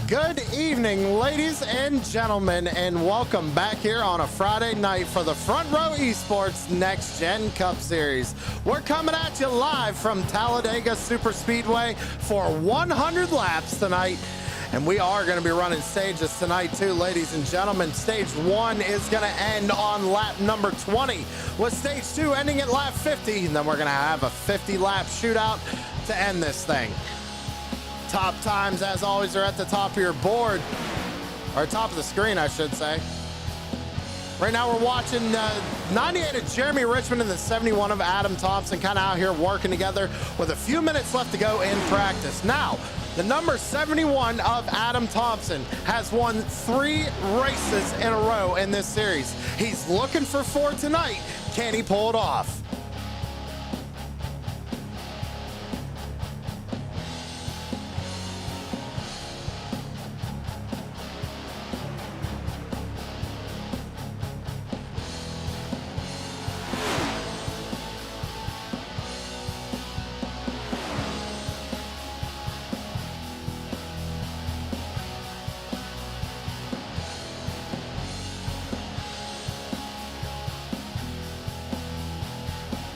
Good evening, ladies and gentlemen, and welcome back here on a Friday night for the Front Row Esports Next Gen Cup Series. We're coming at you live from Talladega Super Speedway for 100 laps tonight, and we are going to be running stages tonight too, ladies and gentlemen. Stage 1 is going to end on lap number 20, with stage 2 ending at lap 50, and then we're going to have a 50-lap shootout to end this thing. Top times, as always, are at the top of your board, or top of the screen, I should say. Right now, we're watching 98 of Jeremy Richmond and the 71 of Adam Thompson kind of out here working together with a few minutes left to go in practice. Now, the number 71 of Adam Thompson has won 3 races in a row in this series. He's looking for 4 tonight. Can he pull it off?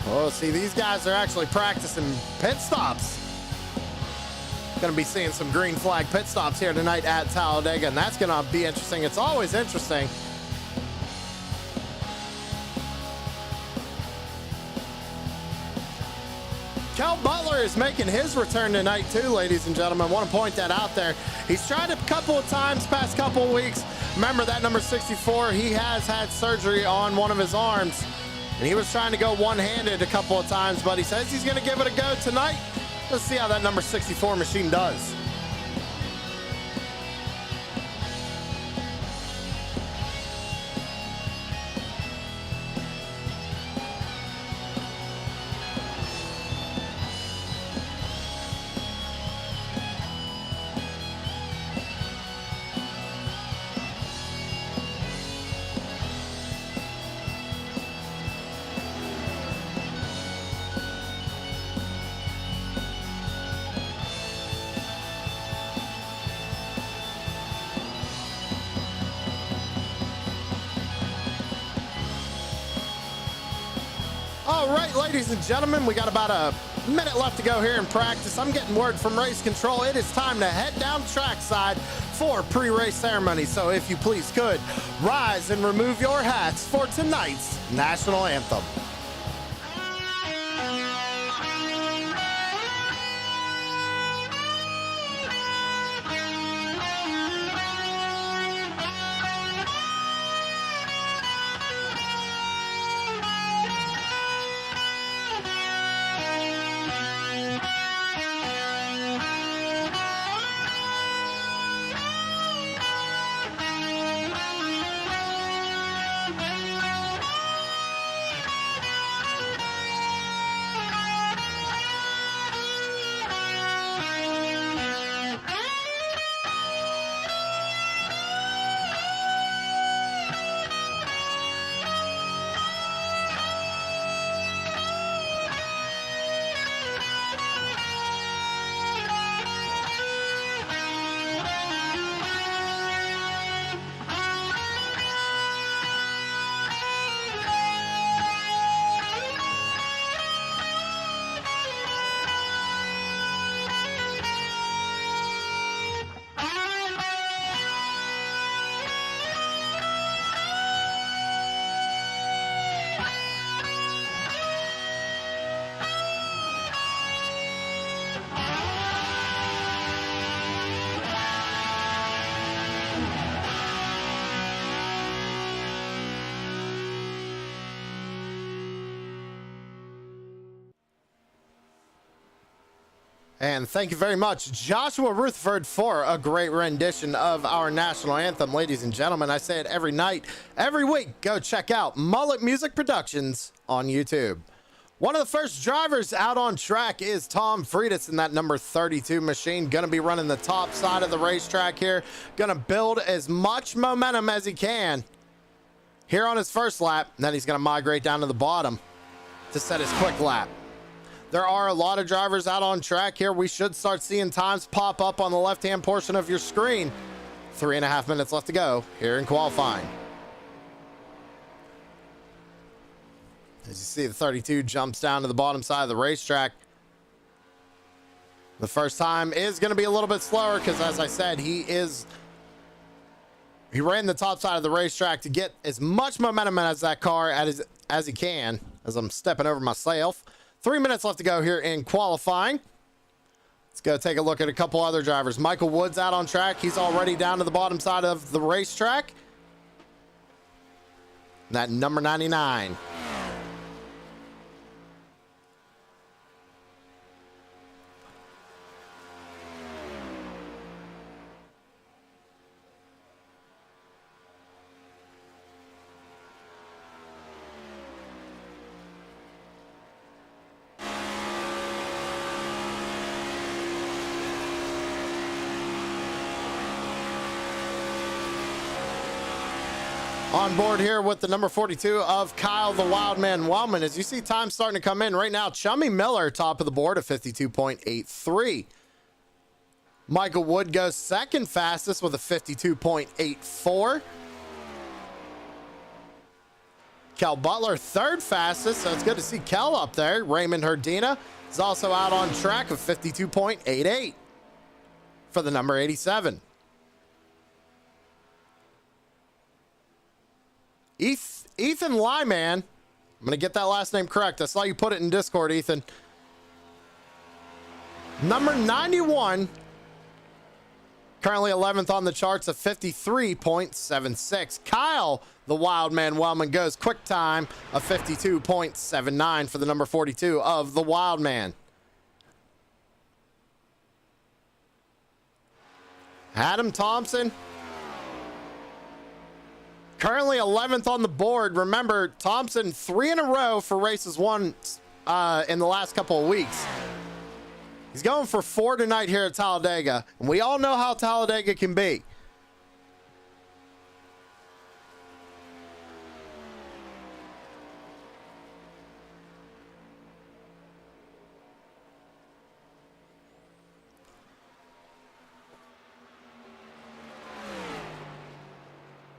Oh, see, these guys are actually practicing pit stops. Going to be seeing some green flag pit stops here tonight at Talladega, and that's going to be interesting. It's always interesting. Kel Butler is making his return tonight too, ladies and gentlemen. I want to point that out there. He's tried it a couple of times past couple of weeks. Remember that number 64, he has had surgery on one of his arms. And he was trying to go one-handed a couple of times, but he says he's going to give it a go tonight. Let's see how that number 64 machine does. All right, ladies and gentlemen, we got about a minute left to go here in practice. I'm getting word from race control. It is time to head down trackside for pre-race ceremony. So if you please could, rise and remove your hats for tonight's national anthem. And thank you very much, Joshua Rutherford, for a great rendition of our national anthem. Ladies and gentlemen, I say it every night, every week. Go check out Mullet Music Productions on YouTube. One of the first drivers out on track is Tom Freitas in that number 32 machine. Going to be running the top side of the racetrack here. Going to build as much momentum as he can here on his first lap. And then he's going to migrate down to the bottom to set his quick lap. There are a lot of drivers out on track here. We should start seeing times pop up on the left-hand portion of your screen. 3.5 minutes left to go here in qualifying. As you see, the 32 jumps down to the bottom side of the racetrack. The first time is going to be a little bit slower because, as I said, he ran the top side of the racetrack to get as much momentum as that car as he can, as I'm stepping over myself. 3 minutes left to go here in qualifying. Let's go take a look at a couple other drivers. Michael Woods out on track. He's already down to the bottom side of the racetrack. That number 99. On board here with the number 42 of Kyle the Wildman Wellman. As you see time starting to come in right now, Chummy Miller top of the board at 52.83. Michael Wood goes second fastest with a 52.84. Kel Butler third fastest, so it's good to see Kel up there. Raymond Herdina is also out on track of 52.88 for the number 87. Ethan Lyman. I'm going to get that last name correct. I saw you put it in Discord, Ethan. Number 91. Currently 11th on the charts of 53.76. Kyle, the Wildman Wellman, goes quick time of 52.79 for the number 42 of the Wildman. Adam Thompson. Currently 11th on the board. Remember, Thompson 3 in a row for races won in the last couple of weeks. He's going for 4 tonight here at Talladega, and we all know how Talladega can be.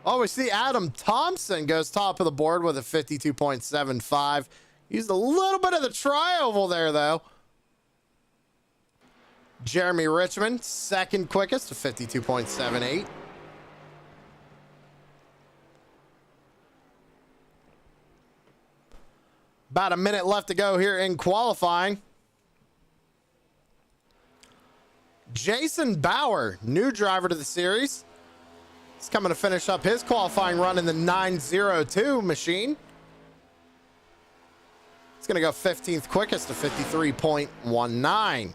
Oh, we see Adam Thompson goes top of the board with a 52.75. Used a little bit of the tri-oval there, though. Jeremy Richmond, second quickest to 52.78. About a minute left to go here in qualifying. Jason Bauer, new driver to the series. He's coming to finish up his qualifying run in the 902 machine. It's going to go 15th quickest to 53.19.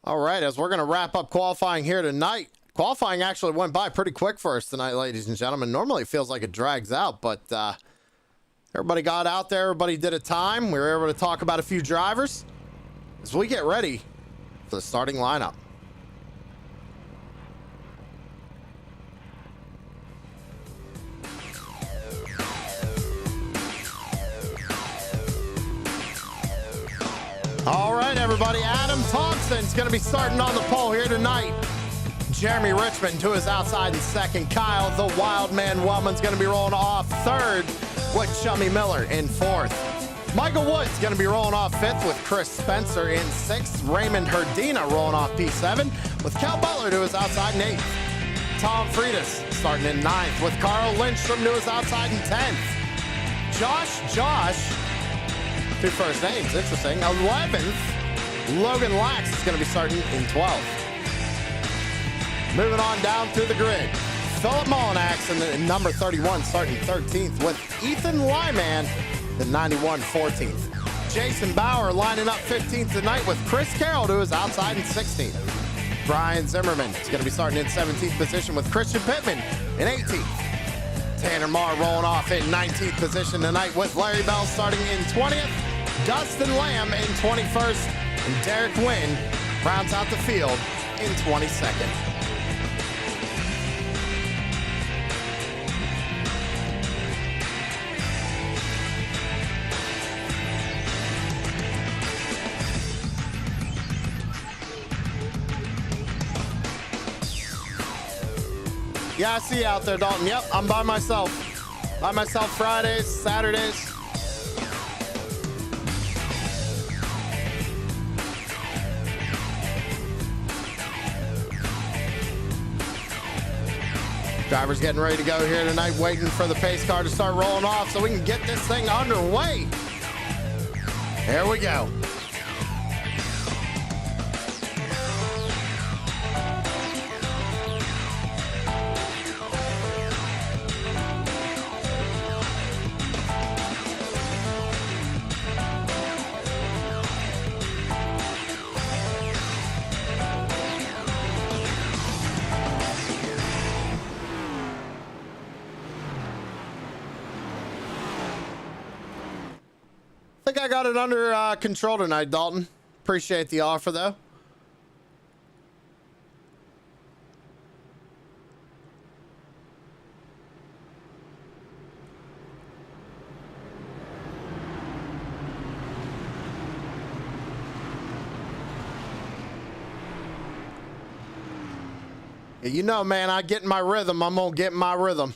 All right, as we're going to wrap up qualifying here tonight. Qualifying actually went by pretty quick for us tonight, ladies and gentlemen. Normally it feels like it drags out, but everybody got out there. Everybody did a time. We were able to talk about a few drivers as we get ready for the starting lineup. All right, everybody. Adam Thompson's going to be starting on the pole here tonight. Jeremy Richmond to his outside in second. Kyle, the Wildman Wellman's going to be rolling off third with Chummy Miller in fourth. Michael Wood's going to be rolling off fifth with Chris Spencer in sixth. Raymond Herdina rolling off P7 with Cal Butler to his outside in eighth. Tom Freitas starting in ninth with Carl Lindstrom to his outside in 10th. Josh. Two first names, interesting. 11th, Logan Lax is going to be starting in 12th. Moving on down through the grid. Philip Mullinax in the number 31 starting 13th with Ethan Lyman, the 91 14th. Jason Bauer lining up 15th tonight with Chris Carroll, who is outside in 16th. Brian Zimmerman is going to be starting in 17th position with Christian Pittman in 18th. Tanner Marr rolling off in 19th position tonight with Larry Bell starting in 20th. Dustin Lamb in 21st. And Derek Wynn rounds out the field in 22nd. Yeah, I see you out there, Dalton. Yep, I'm by myself. By myself Fridays, Saturdays. Drivers getting ready to go here tonight, waiting for the pace car to start rolling off so we can get this thing underway. Here we go. I think I got it under control tonight, Dalton. Appreciate the offer, though. Yeah, you know, man, I get in my rhythm. I'm going to get in my rhythm.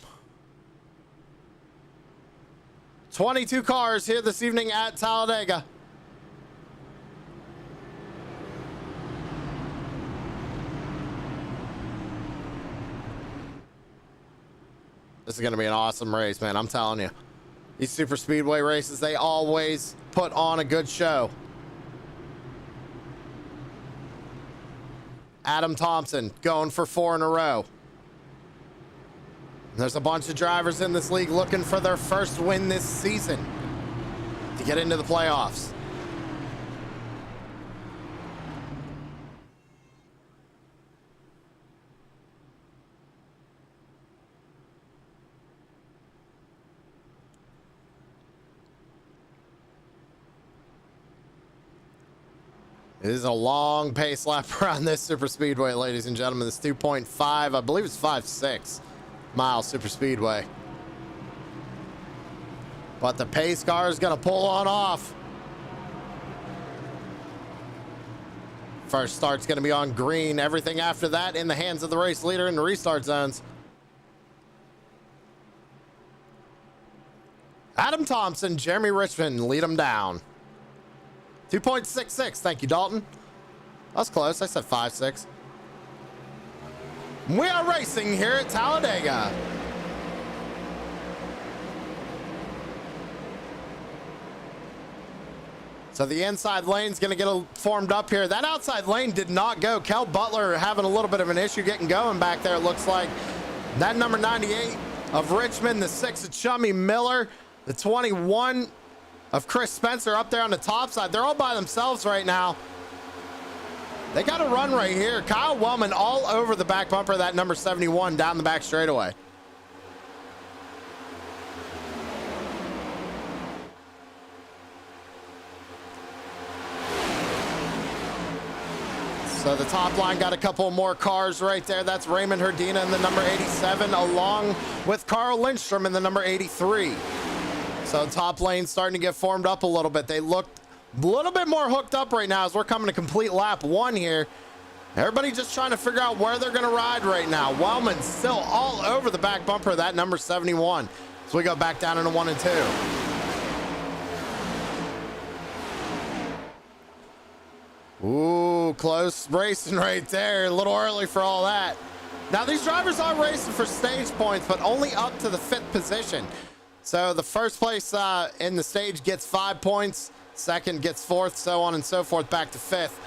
22 cars here this evening at Talladega. This is going to be an awesome race, man. I'm telling you. These super speedway races, they always put on a good show. Adam Thompson going for 4 in a row. There's a bunch of drivers in this league looking for their first win this season to get into the playoffs. It is a long pace lap around this super speedway, ladies and gentlemen. This 2.5, I believe it's 5.6 mile super speedway. But the pace car is going to pull on off. First start's going to be on green. Everything after that in the hands of the race leader in the restart zones. Adam Thompson, Jeremy Richmond lead them down. 2.66. Thank you, Dalton. That's close. I said 5.6. We are racing here at Talladega. So the inside lane's going to get formed up here. That outside lane did not go. Kel Butler having a little bit of an issue getting going back there, it looks like. That number 98 of Richmond, the 6 of Chummy Miller, the 21 of Chris Spencer up there on the top side. They're all by themselves right now. They got a run right here. Kyle Wellman all over the back bumper of that number 71 down the back straightaway. So the top line got a couple more cars right there. That's Raymond Herdina in the number 87, along with Carl Lindstrom in the number 83. So top lane starting to get formed up a little bit. They looked a little bit more hooked up right now as we're coming to complete lap 1 here. Everybody just trying to figure out where they're going to ride right now. Wellman's still all over the back bumper of that number 71. So we go back down into 1 and 2. Ooh, close racing right there. A little early for all that. Now these drivers are racing for stage points, but only up to the 5th position. So the first place in the stage gets 5 points. Second gets 4th, so on and so forth, back to 5th.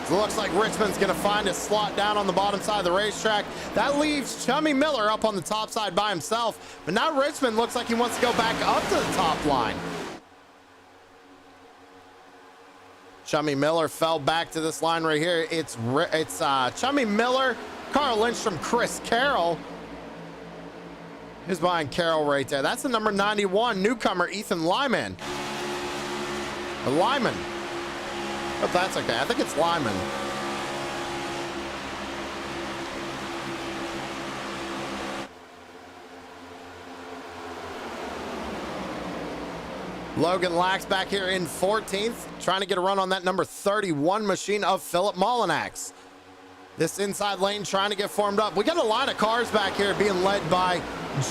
So it looks like Richmond's going to find a slot down on the bottom side of the racetrack. That leaves Chummy Miller up on the top side by himself. But now Richmond looks like he wants to go back up to the top line. Chummy Miller fell back to this line right here. It's Chummy Miller, Carl Lindstrom, Chris Carroll. Who's behind Carroll right there? That's the number 91 newcomer, Ethan Lyman. Or Lyman. But that's okay. I think it's Lyman. Logan Lax back here in 14th, trying to get a run on that number 31 machine of Philip Molinax. This inside lane trying to get formed up. We got a line of cars back here being led by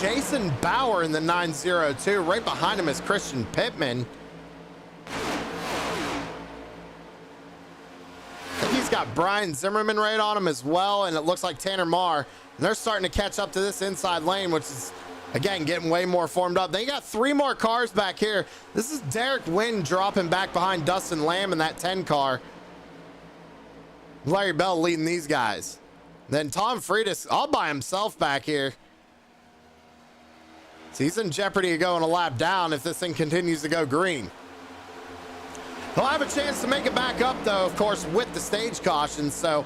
Jason Bauer in the 902. Right behind him is Christian Pittman. I think he's got Brian Zimmerman right on him as well, and it looks like Tanner Marr. And they're starting to catch up to this inside lane, which is, again, getting way more formed up. They got 3 more cars back here. This is Derek Wynn dropping back behind Dustin Lamb in that 10 car. Larry Bell leading these guys. Then Tom Freitas all by himself back here. So he's in jeopardy of going a lap down if this thing continues to go green. He'll have a chance to make it back up, though, of course, with the stage caution. So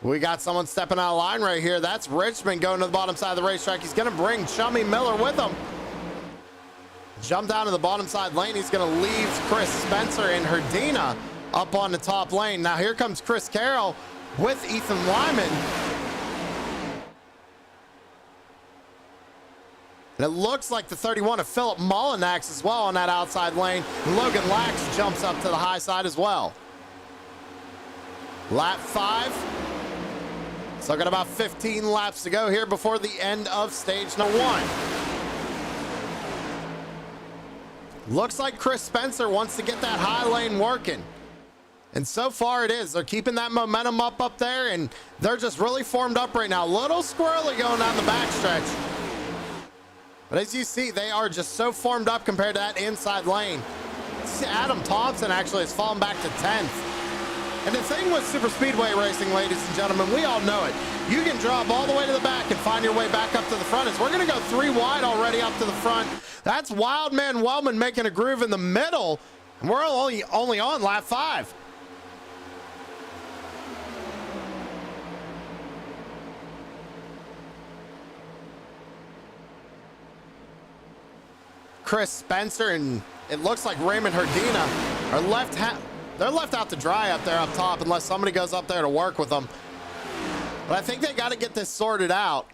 we got someone stepping out of line right here. That's Richmond going to the bottom side of the racetrack. He's going to bring Chummy Miller with him. Jump down to the bottom side lane. He's going to leave Chris Spencer and Herdina up on the top lane. Now here comes Chris Carroll with Ethan Lyman. And it looks like the 31 of Philip Molinax as well on that outside lane. And Logan Lax jumps up to the high side as well. Lap 5. Still got about 15 laps to go here before the end of stage number 1. Looks like Chris Spencer wants to get that high lane working. And so far it is. They're keeping that momentum up there, and they're just really formed up right now. A little squirrely going down the backstretch. But as you see, they are just so formed up compared to that inside lane. Adam Thompson actually has fallen back to 10th. And the thing with super speedway racing, ladies and gentlemen, we all know it. You can drop all the way to the back and find your way back up to the front. As we're going to go 3 wide already up to the front. That's Wildman Wellman making a groove in the middle. And we're only on lap 5. Chris Spencer and it looks like Raymond Herdina are they're left out to dry up there up top unless somebody goes up there to work with them. But I think they got to get this sorted out.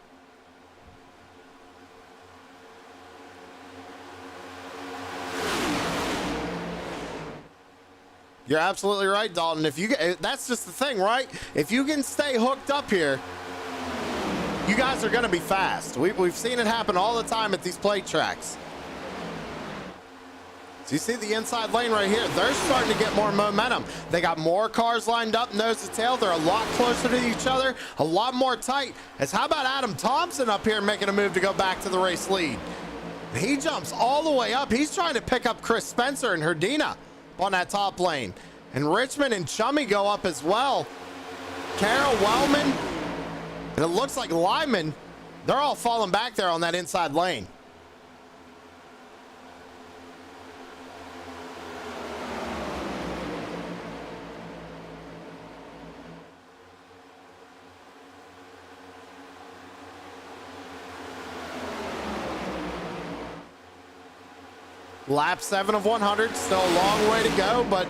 You're absolutely right, Dalton. That's just the thing, right? If you can stay hooked up here, you guys are going to be fast. We've seen it happen all the time at these plate tracks. So you see the inside lane right here. They're starting to get more momentum. They got more cars lined up nose to tail. They're a lot closer to each other, a lot more tight. As how about Adam Thompson up here making a move to go back to the race lead? He jumps all the way up. He's trying to pick up Chris Spencer and Herdina on that top lane. And Richmond and Chummy go up as well. Carroll, Wellman, and it looks like Lyman. They're all falling back there on that inside lane. Lap 7 of 100, still a long way to go, but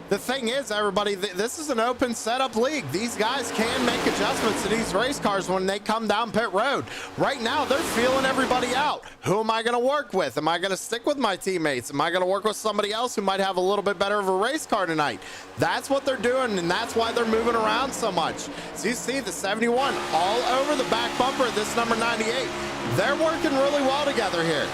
the thing is, everybody, this is an open setup league. These guys can make adjustments to these race cars when they come down pit road. Right now, they're feeling everybody out. Who am I going to work with? Am I going to stick with my teammates? Am I going to work with somebody else who might have a little bit better of a race car tonight? That's what they're doing, and that's why they're moving around so much. So you see the 71 all over the back bumper of this number 98. They're working really well together here.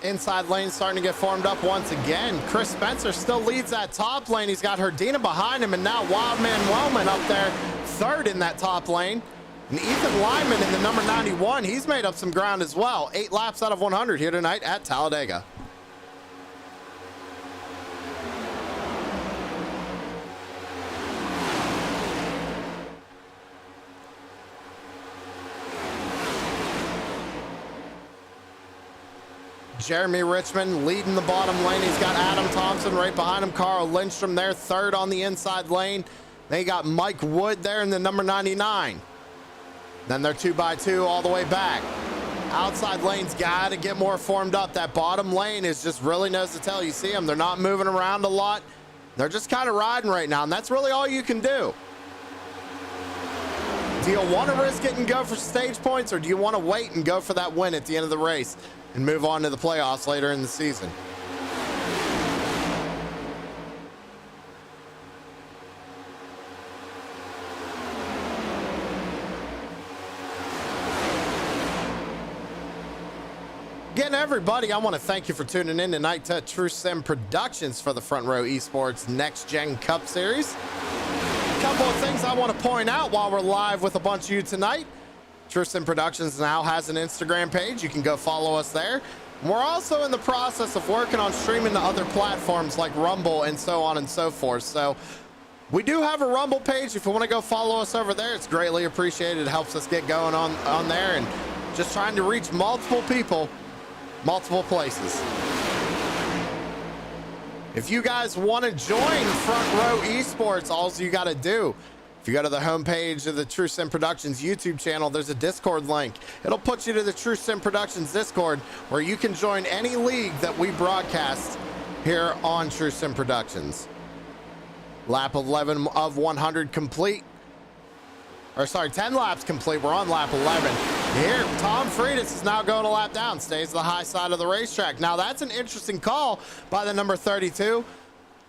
Inside lane starting to get formed up once again. Chris Spencer still leads that top lane. He's got Herdina behind him, and now Wildman Wellman up there third in that top lane. And Ethan Lyman in the number 91, he's made up some ground as well. 8 laps out of 100 here tonight at Talladega. Jeremy Richmond leading the bottom lane. He's got Adam Thompson right behind him. Carl Lindstrom there, third on the inside lane. Then you got Mike Wood there in the number 99. Then they're 2x2 all the way back. Outside lane's got to get more formed up. That bottom lane is just really nose to tail. You see them, they're not moving around a lot. They're just kind of riding right now, and that's really all you can do. Do you want to risk it and go for stage points, or do you want to wait and go for that win at the end of the race and move on to the playoffs later in the season? Again, everybody, I want to thank you for tuning in tonight to True Sim Productions for the Front Row Esports Next Gen Cup Series. A couple of things I want to point out while we're live with a bunch of you tonight. True Sim Productions now has an Instagram page. You can go follow us there. We're also in the process of working on streaming to other platforms like Rumble and so on and so forth. So we do have a Rumble page. If you want to go follow us over there, it's greatly appreciated. It helps us get going on there and just trying to reach multiple people, multiple places. If you guys want to join Front Row Esports, all you got to do, if you go to the homepage of the True Sim Productions YouTube channel, there's a Discord link. It'll put you to the True Sim Productions Discord, where you can join any league that we broadcast here on True Sim Productions. Lap 11 of 100 complete. Or sorry, 10 laps complete. We're on lap 11. Here, Tom Freitas is now going a lap down, stays the high side of the racetrack. Now, that's an interesting call by the number 32.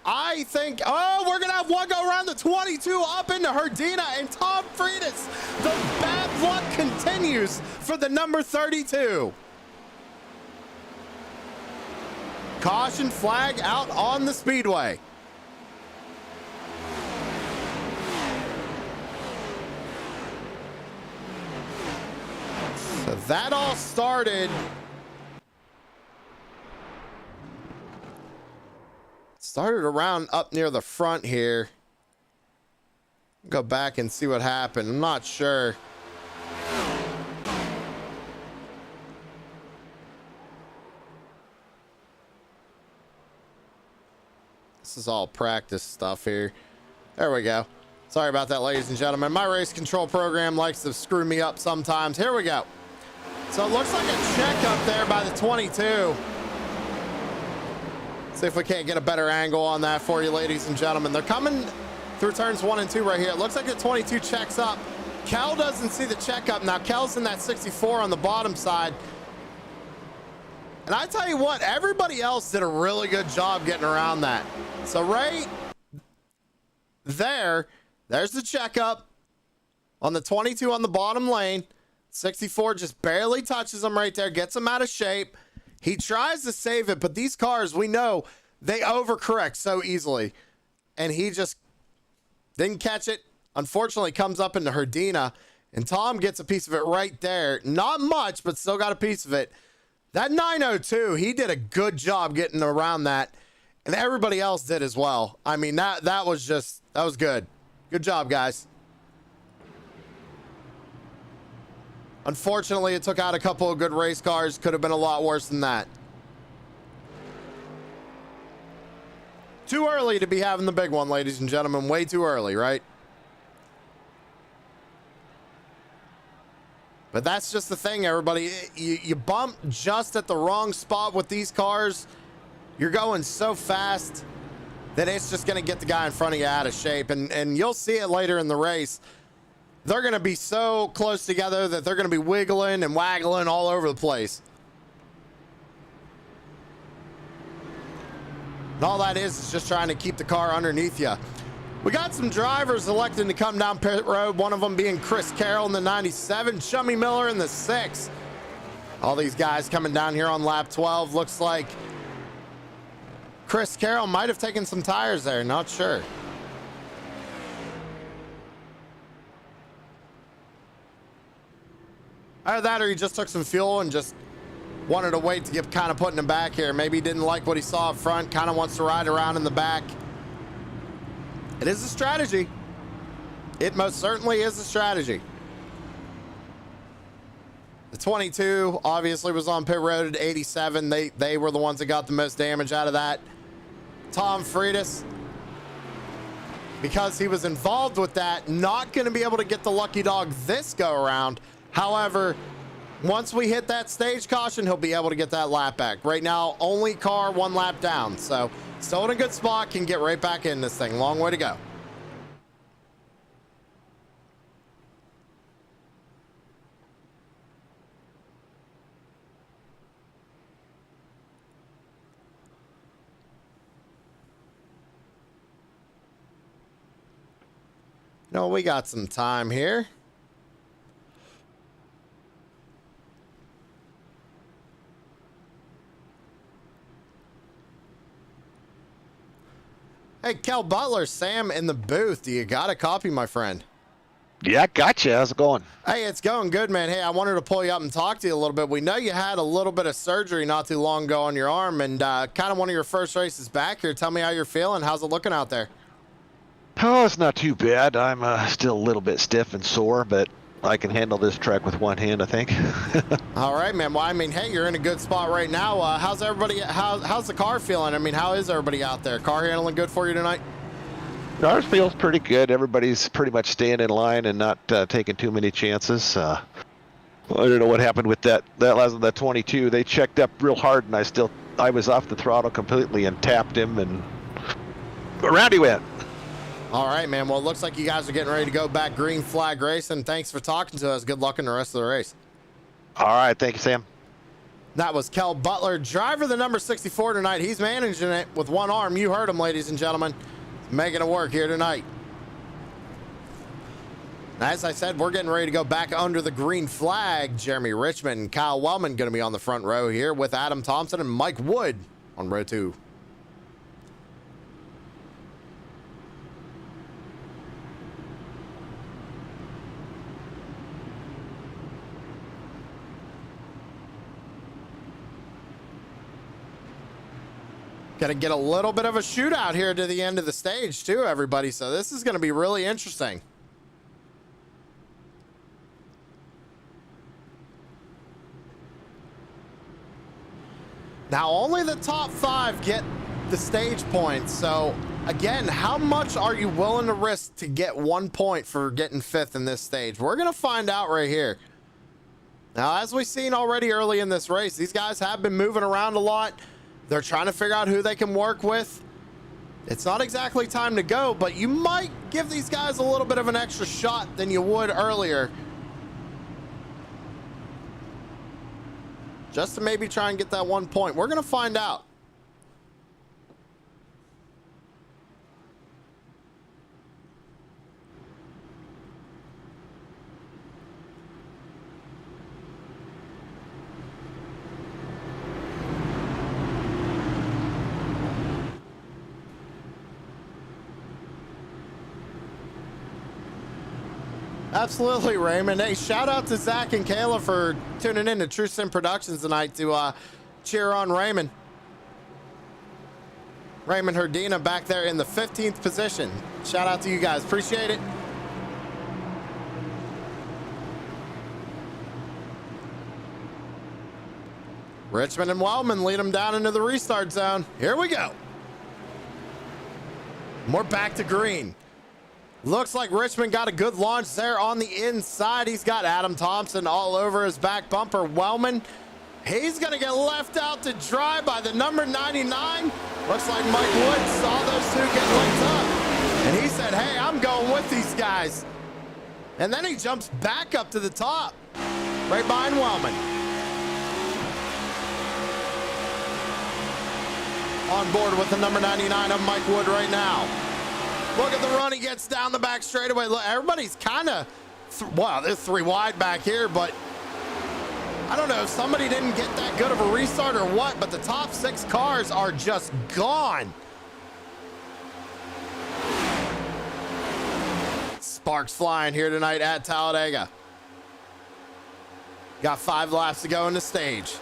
I think, oh, we're going to have one go around the 22 up into Herdina, and Tom Freitas, the bad luck continues for the number 32. Caution flag out on the speedway. So that all started around up near the front here. Go back and see what happened. I'm not sure. This is all practice stuff here. There we go. Sorry about that, ladies and gentlemen. My race control program likes to screw me up sometimes. Here we go. So it looks like a check up there by the 22. See if we can't get a better angle on that for you, ladies and gentlemen. They're coming through turns 1 and 2 right here. It looks like the 22 checks up. Kel doesn't see the check up. Now Kel's in that 64 on the bottom side. And I tell you what, everybody else did a really good job getting around that. So right there's the checkup on the 22 on the bottom lane. 64 just barely touches him right there, gets him out of shape. He tries to save it, but these cars, we know, they overcorrect so easily. And he just didn't catch it. Unfortunately, comes up into Herdina, and Tom gets a piece of it right there. Not much, but still got a piece of it. That 902, he did a good job getting around that, and everybody else did as well. I mean, that was good. Good job, guys. Unfortunately, it took out a couple of good race cars. Could have been a lot worse than that. Too early to be having the big one, ladies and gentlemen. Way too early, right? But that's just the thing, everybody. You bump just at the wrong spot with these cars. You're going so fast that it's just going to get the guy in front of you out of shape. And you'll see it later in the race. They're going to be so close together that they're going to be wiggling and waggling all over the place. And all that is just trying to keep the car underneath you. We got some drivers electing to come down pit road, one of them being Chris Carroll in the 97, Chummy Miller in the 6. All these guys coming down here on lap 12. Looks like Chris Carroll might have taken some tires there, not sure. Either that or he just took some fuel and just wanted to wait to get kind of putting him back here. Maybe he didn't like what he saw up front, kind of wants to ride around in the back. It is a strategy. It most certainly is a strategy. The 22 obviously was on pit road at 87. They were the ones that got the most damage out of that. Tom Freitas, because he was involved with that, not going to be able to get the lucky dog this go around. However, once we hit that stage caution, he'll be able to get that lap back. Right now, only car 1 lap down. So still in a good spot, can get right back in this thing. Long way to go. No, we got some time here. Hey, Kel Butler, Sam in the booth. Do you got a copy, my friend? Yeah, gotcha. How's it going? Hey, it's going good, man. Hey, I wanted to pull you up and talk to you a little bit. We know you had a little bit of surgery not too long ago on your arm, and kind of one of your first races back here. Tell me how you're feeling. How's it looking out there? Oh, it's not too bad. I'm still a little bit stiff and sore, but I can handle this track with one hand, I think. All right, man. Well, I mean, hey, you're in a good spot right now. How's everybody? How's the car feeling? I mean, how is everybody out there? Car handling good for you tonight? Ours feels pretty good. Everybody's pretty much staying in line and not taking too many chances. I don't know what happened with that last that 22. They checked up real hard, and I was off the throttle completely and tapped him, and around he went. All right, man. Well, it looks like you guys are getting ready to go back green flag racing. Thanks for talking to us. Good luck in the rest of the race. All right. Thank you, Sam. That was Kel Butler, driver the number 64 tonight. He's managing it with one arm. You heard him, ladies and gentlemen. Making it work here tonight. As I said, we're getting ready to go back under the green flag. Jeremy Richmond and Kyle Wellman going to be on the front row here with Adam Thompson and Mike Wood on row 2. Got to get a little bit of a shootout here to the end of the stage too, everybody. So this is going to be really interesting. Now, only the top 5 get the stage points. So again, how much are you willing to risk to get 1 point for getting 5th in this stage? We're going to find out right here. Now, as we've seen already early in this race, these guys have been moving around a lot. They're trying to figure out who they can work with. It's not exactly time to go, but you might give these guys a little bit of an extra shot than you would earlier. Just to maybe try and get that 1 point. We're going to find out. Absolutely, Raymond. Hey, shout out to Zach and Kayla for tuning in to True Sim Productions tonight to cheer on Raymond. Raymond Herdina back there in the 15th position. Shout out to you guys. Appreciate it. Richmond and Wellman lead them down into the restart zone. Here we go. We're back to green. Looks like Richmond got a good launch there on the inside. He's got Adam Thompson all over his back bumper. Wellman, he's going to get left out to dry by the number 99. Looks like Mike Wood saw those two get linked up. And he said, hey, I'm going with these guys. And then he jumps back up to the top, right behind Wellman. On board with the number 99 of Mike Wood right now. Look at the run. He gets down the back straightaway. Look, everybody's kind of, wow, there's 3 wide back here, but I don't know if somebody didn't get that good of a restart or what, but the top 6 cars are just gone. Sparks flying here tonight at Talladega. Got 5 laps to go in the stage.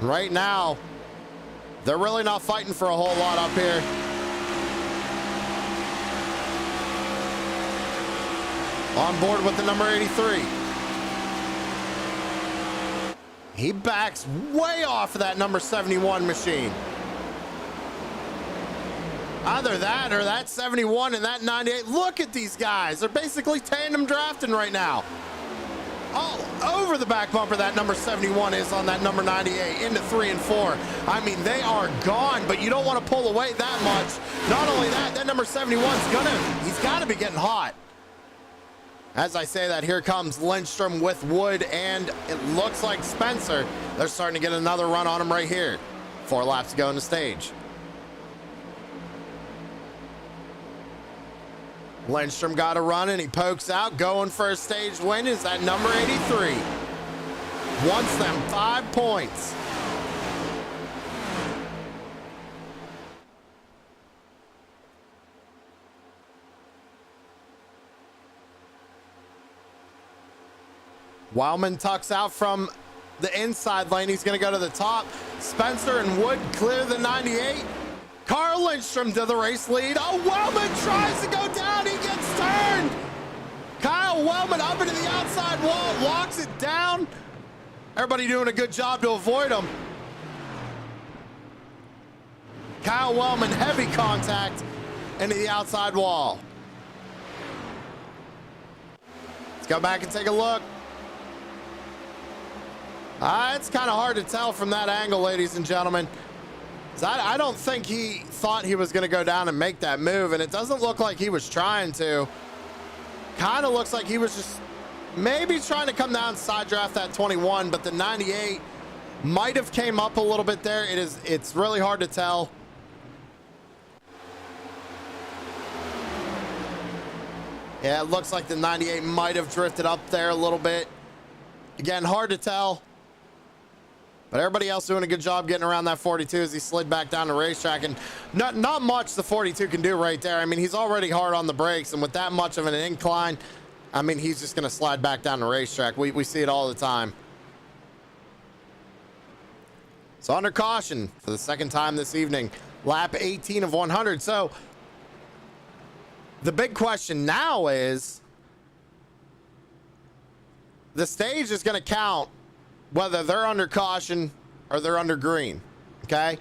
Right now, they're really not fighting for a whole lot up here. On board with the number 83. He backs way off of that number 71 machine. Either that or that 71 and that 98. Look at these guys. They're basically tandem drafting right now. All over the back bumper that number 71 is on that number 98 into 3 and 4. I mean, they are gone, but you don't want to pull away that much. Not only that, that number 71's he's got to be getting hot. As I say that, here comes Lindstrom with Wood, and it looks like Spencer. They're starting to get another run on him right here. 4 laps to go in the stage. Lindstrom got a run and he pokes out, going for a stage win is that number 83. Wants them 5 points. Wildman tucks out from the inside lane. He's going to go to the top. Spencer and Wood clear the 98. Carl Lindstrom to the race lead. Oh, Wellman tries to go down. He gets turned. Kyle Wellman up into the outside wall, locks it down. Everybody doing a good job to avoid him. Kyle Wellman, heavy contact into the outside wall. Let's go back and take a look. It's kind of hard to tell from that angle, ladies and gentlemen. I don't think he thought he was going to go down and make that move, and it doesn't look like he was trying to. Kind of looks like he was just maybe trying to come down, side draft that 21, but the 98 might have came up a little bit there. It's really hard to tell. Yeah, it looks like the 98 might have drifted up there a little bit. Again, hard to tell. But everybody else doing a good job getting around that 42 as he slid back down the racetrack. And not much the 42 can do right there. I mean, he's already hard on the brakes, and with that much of an incline, I mean, he's just going to slide back down the racetrack. We see it all the time. So under caution for the second time this evening, lap 18 of 100. So the big question now is, the stage is going to count whether they're under caution or they're under green. Okay.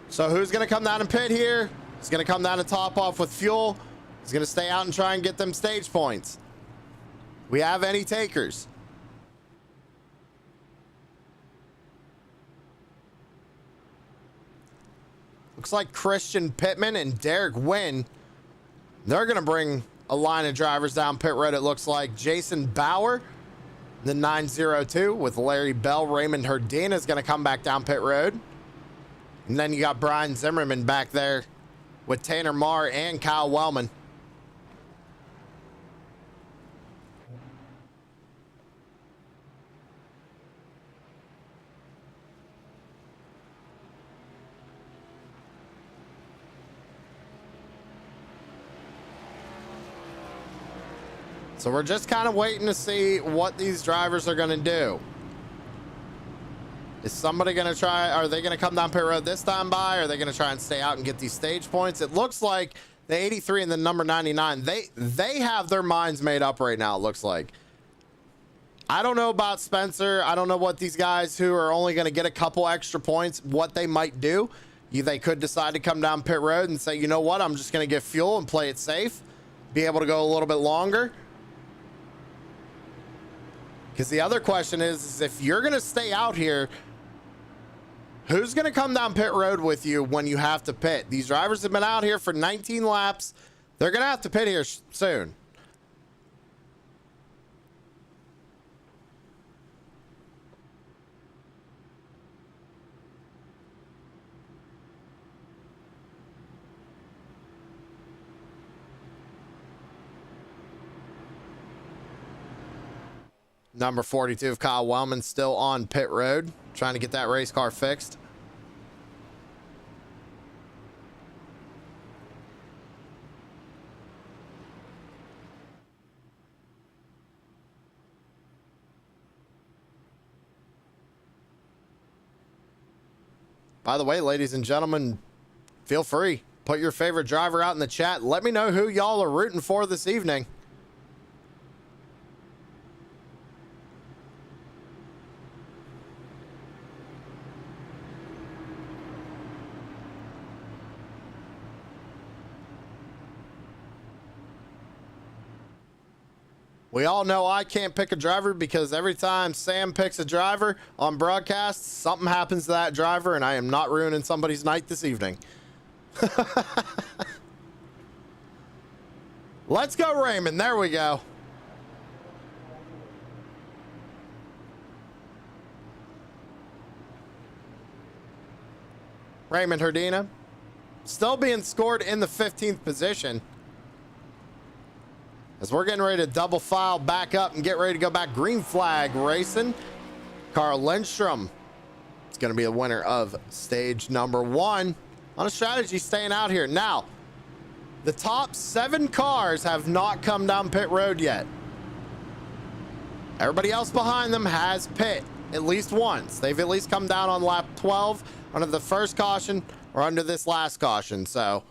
So who's going to come down and pit here? He's going to come down and top off with fuel. He's going to stay out and try and get them stage points. We have any takers? Looks like Christian Pittman and Derek Wynn. They're going to bring a line of drivers down pit road. It looks like Jason Bauer, the 902, with Larry Bell. Raymond Herdina is going to come back down pit road. And then you got Brian Zimmerman back there with Tanner Marr and Kyle Wellman. So we're just kind of waiting to see what these drivers are going to do. Is somebody going to try? Are they going to come down pit road this time by? Or are they going to try and stay out and get these stage points? It looks like the 83 and the number 99, they have their minds made up right now, it looks like. I don't know about Spencer. I don't know what these guys who are only going to get a couple extra points, what they might do. They could decide to come down pit road and say, you know what, I'm just going to get fuel and play it safe. Be able to go a little bit longer. Because the other question is if you're going to stay out here, who's going to come down pit road with you when you have to pit? These drivers have been out here for 19 laps. They're going to have to pit here soon. Number 42 of Kyle Wellman still on pit road, trying to get that race car fixed. By the way, ladies and gentlemen, feel free. Put your favorite driver out in the chat. Let me know who y'all are rooting for this evening. We all know I can't pick a driver because every time Sam picks a driver on broadcast, something happens to that driver, and I am not ruining somebody's night this evening. Let's go, Raymond. There we go. Raymond Herdina still being scored in the 15th position. As we're getting ready to double file back up and get ready to go back. Green flag racing. Carl Lindstrom is going to be the winner of stage number 1 on a strategy staying out here. Now, the top 7 cars have not come down pit road yet. Everybody else behind them has pit at least once. They've at least come down on lap 12 under the first caution or under this last caution. So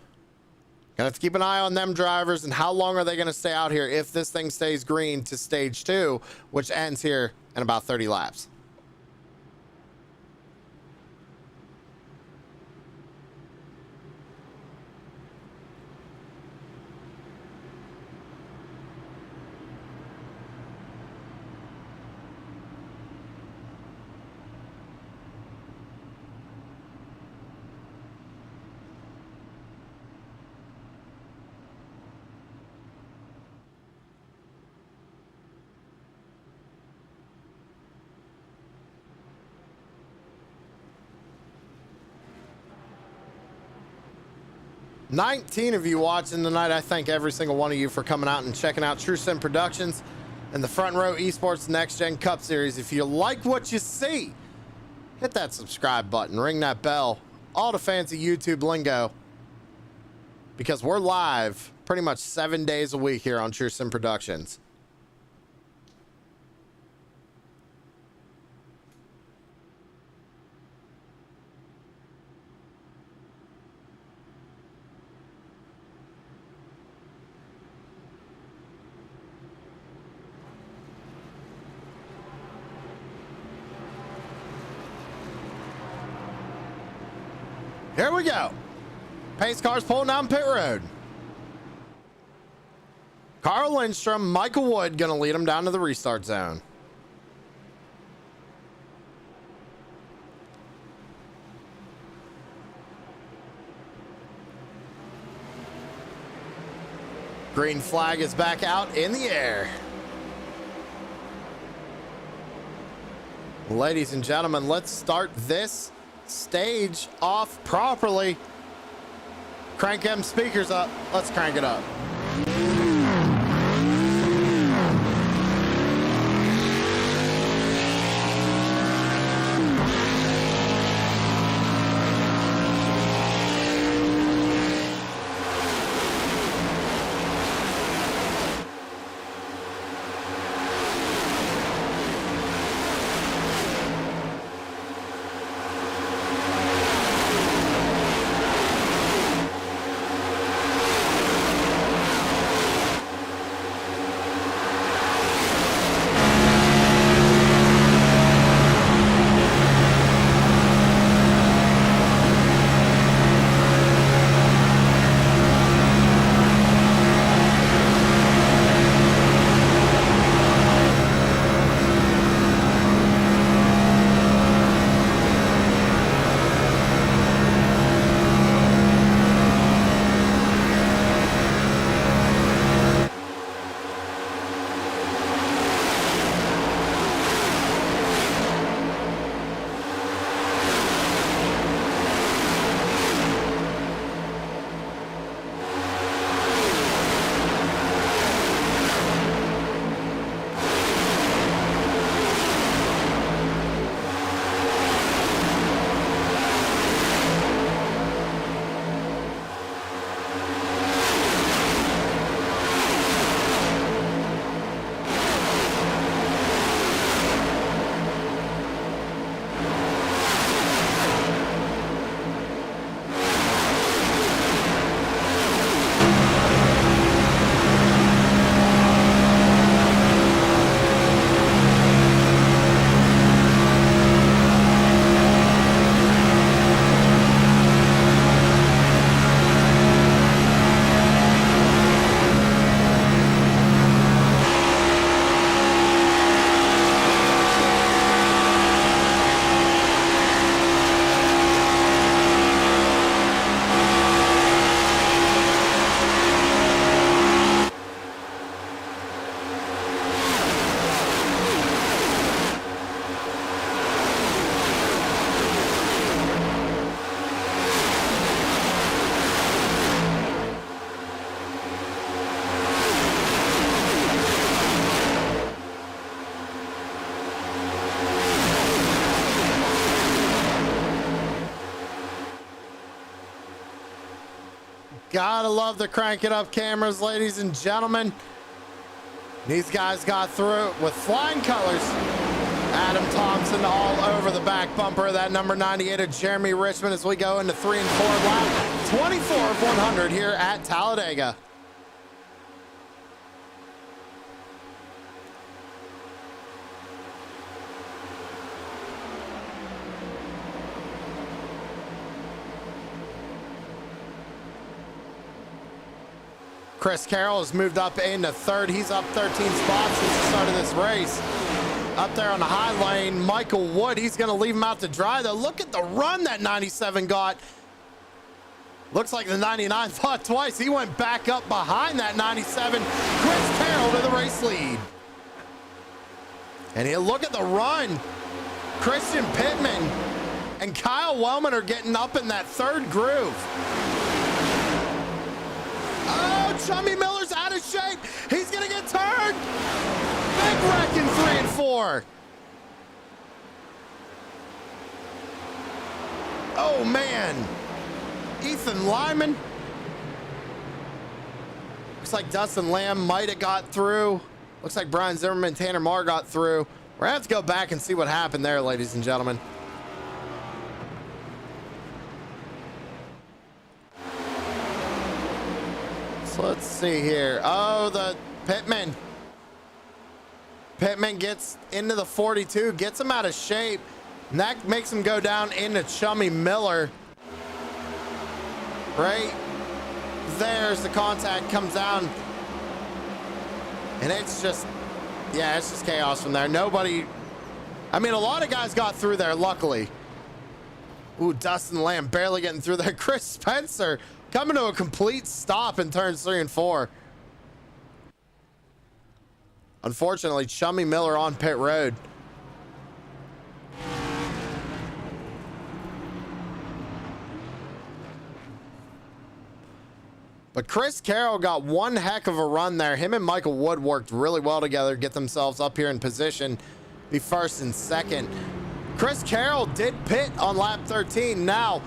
gonna have to keep an eye on them drivers and how long are they gonna stay out here if this thing stays green to stage 2, which ends here in about 30 laps. $19 of you watching tonight. I thank every single one of you for coming out and checking out True Sim Productions and the Front Row Esports Next Gen Cup Series. If you like what you see, hit that subscribe button, ring that bell, all the fancy YouTube lingo, because we're live pretty much 7 days a week here on True Sim Productions. Here we go. Pace cars pulling down pit road. Carl Lindstrom, Michael Wood going to lead them down to the restart zone. Green flag is back out in the air. Ladies and gentlemen, let's start this stage off properly. Crank them speakers up. Let's crank it up. Gotta love the crank it up cameras, ladies and gentlemen. These guys got through it with flying colors. Adam Thompson all over the back bumper of that number 98 of Jeremy Richmond as we go into 3 and 4 lap 24 of 100 here at Talladega. Chris Carroll has moved up into third. He's up 13 spots since the start of this race. Up there on the high lane, Michael Wood, he's going to leave him out to dry, though. Look at the run that 97 got. Looks like the 99 fought twice. He went back up behind that 97. Chris Carroll to the race lead. And he'll look at the run. Christian Pittman and Kyle Wellman are getting up in that third groove. Oh, Chummy Miller's out of shape. He's going to get turned. Big wreck in 3 and 4. Oh, man. Ethan Lyman. Looks like Dustin Lamb might have got through. Looks like Brian Zimmerman, Tanner Marr got through. We're going to have to go back and see what happened there, ladies and gentlemen. So let's see here. Oh, the Pittman. Pittman gets into the 42, gets him out of shape, and that makes him go down into Chummy Miller. Right there's the contact, comes down, and it's just, yeah, it's just chaos from there. Nobody, I mean, a lot of guys got through there, luckily. Ooh, Dustin Lamb barely getting through there. Chris Spencer coming to a complete stop in turns 3 and 4. Unfortunately, Chummy Miller on pit road. But Chris Carroll got one heck of a run there. Him and Michael Wood worked really well together, get themselves up here in position, be first and second. Chris Carroll did pit on lap 13. Now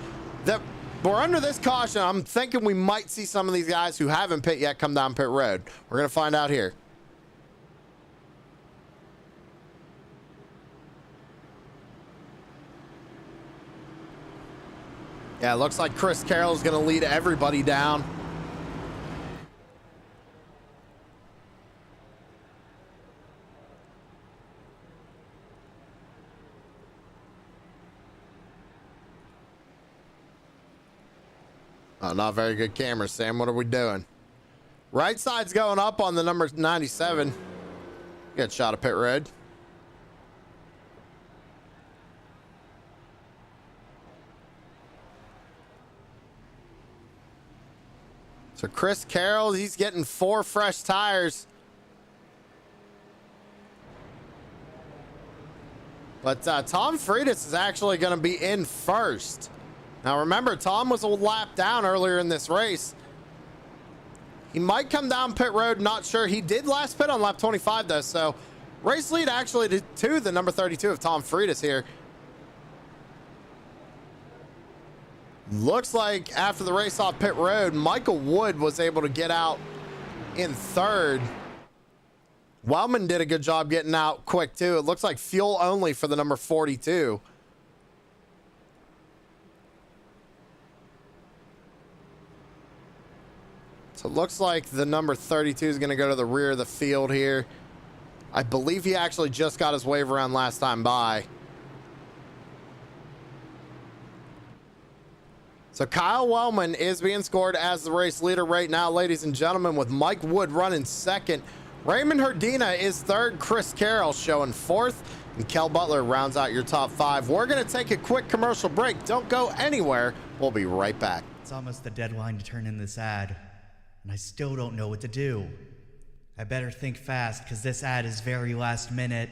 that we're under this caution, I'm thinking we might see some of these guys who haven't pit yet come down pit road. We're going to find out here. Yeah, it looks like Chris Carroll is going to lead everybody down. Oh, not very good camera, Sam. What are we doing? Right side's going up on the number 97. Get shot of pit road. So Chris Carroll, he's getting 4 fresh tires. But Tom Freitas is actually going to be in first. Now remember, Tom was a lap down earlier in this race. He might come down pit road, not sure. He did last pit on lap 25 though, so race lead actually to the number 32 of Tom Freitas here. Looks like after the race off pit road, Michael Wood was able to get out in third. Wellman did a good job getting out quick too. It looks like fuel only for the number 42. So it looks like the number 32 is going to go to the rear of the field here. I believe he actually just got his wave around last time by. So Kyle Wellman is being scored as the race leader right now, ladies and gentlemen, with Mike Wood running second. Raymond Herdina is third. Chris Carroll showing fourth. And Kel Butler rounds out your top 5. We're going to take a quick commercial break. Don't go anywhere. We'll be right back. It's almost the deadline to turn in this ad, and I still don't know what to do. I better think fast, because this ad is very last minute.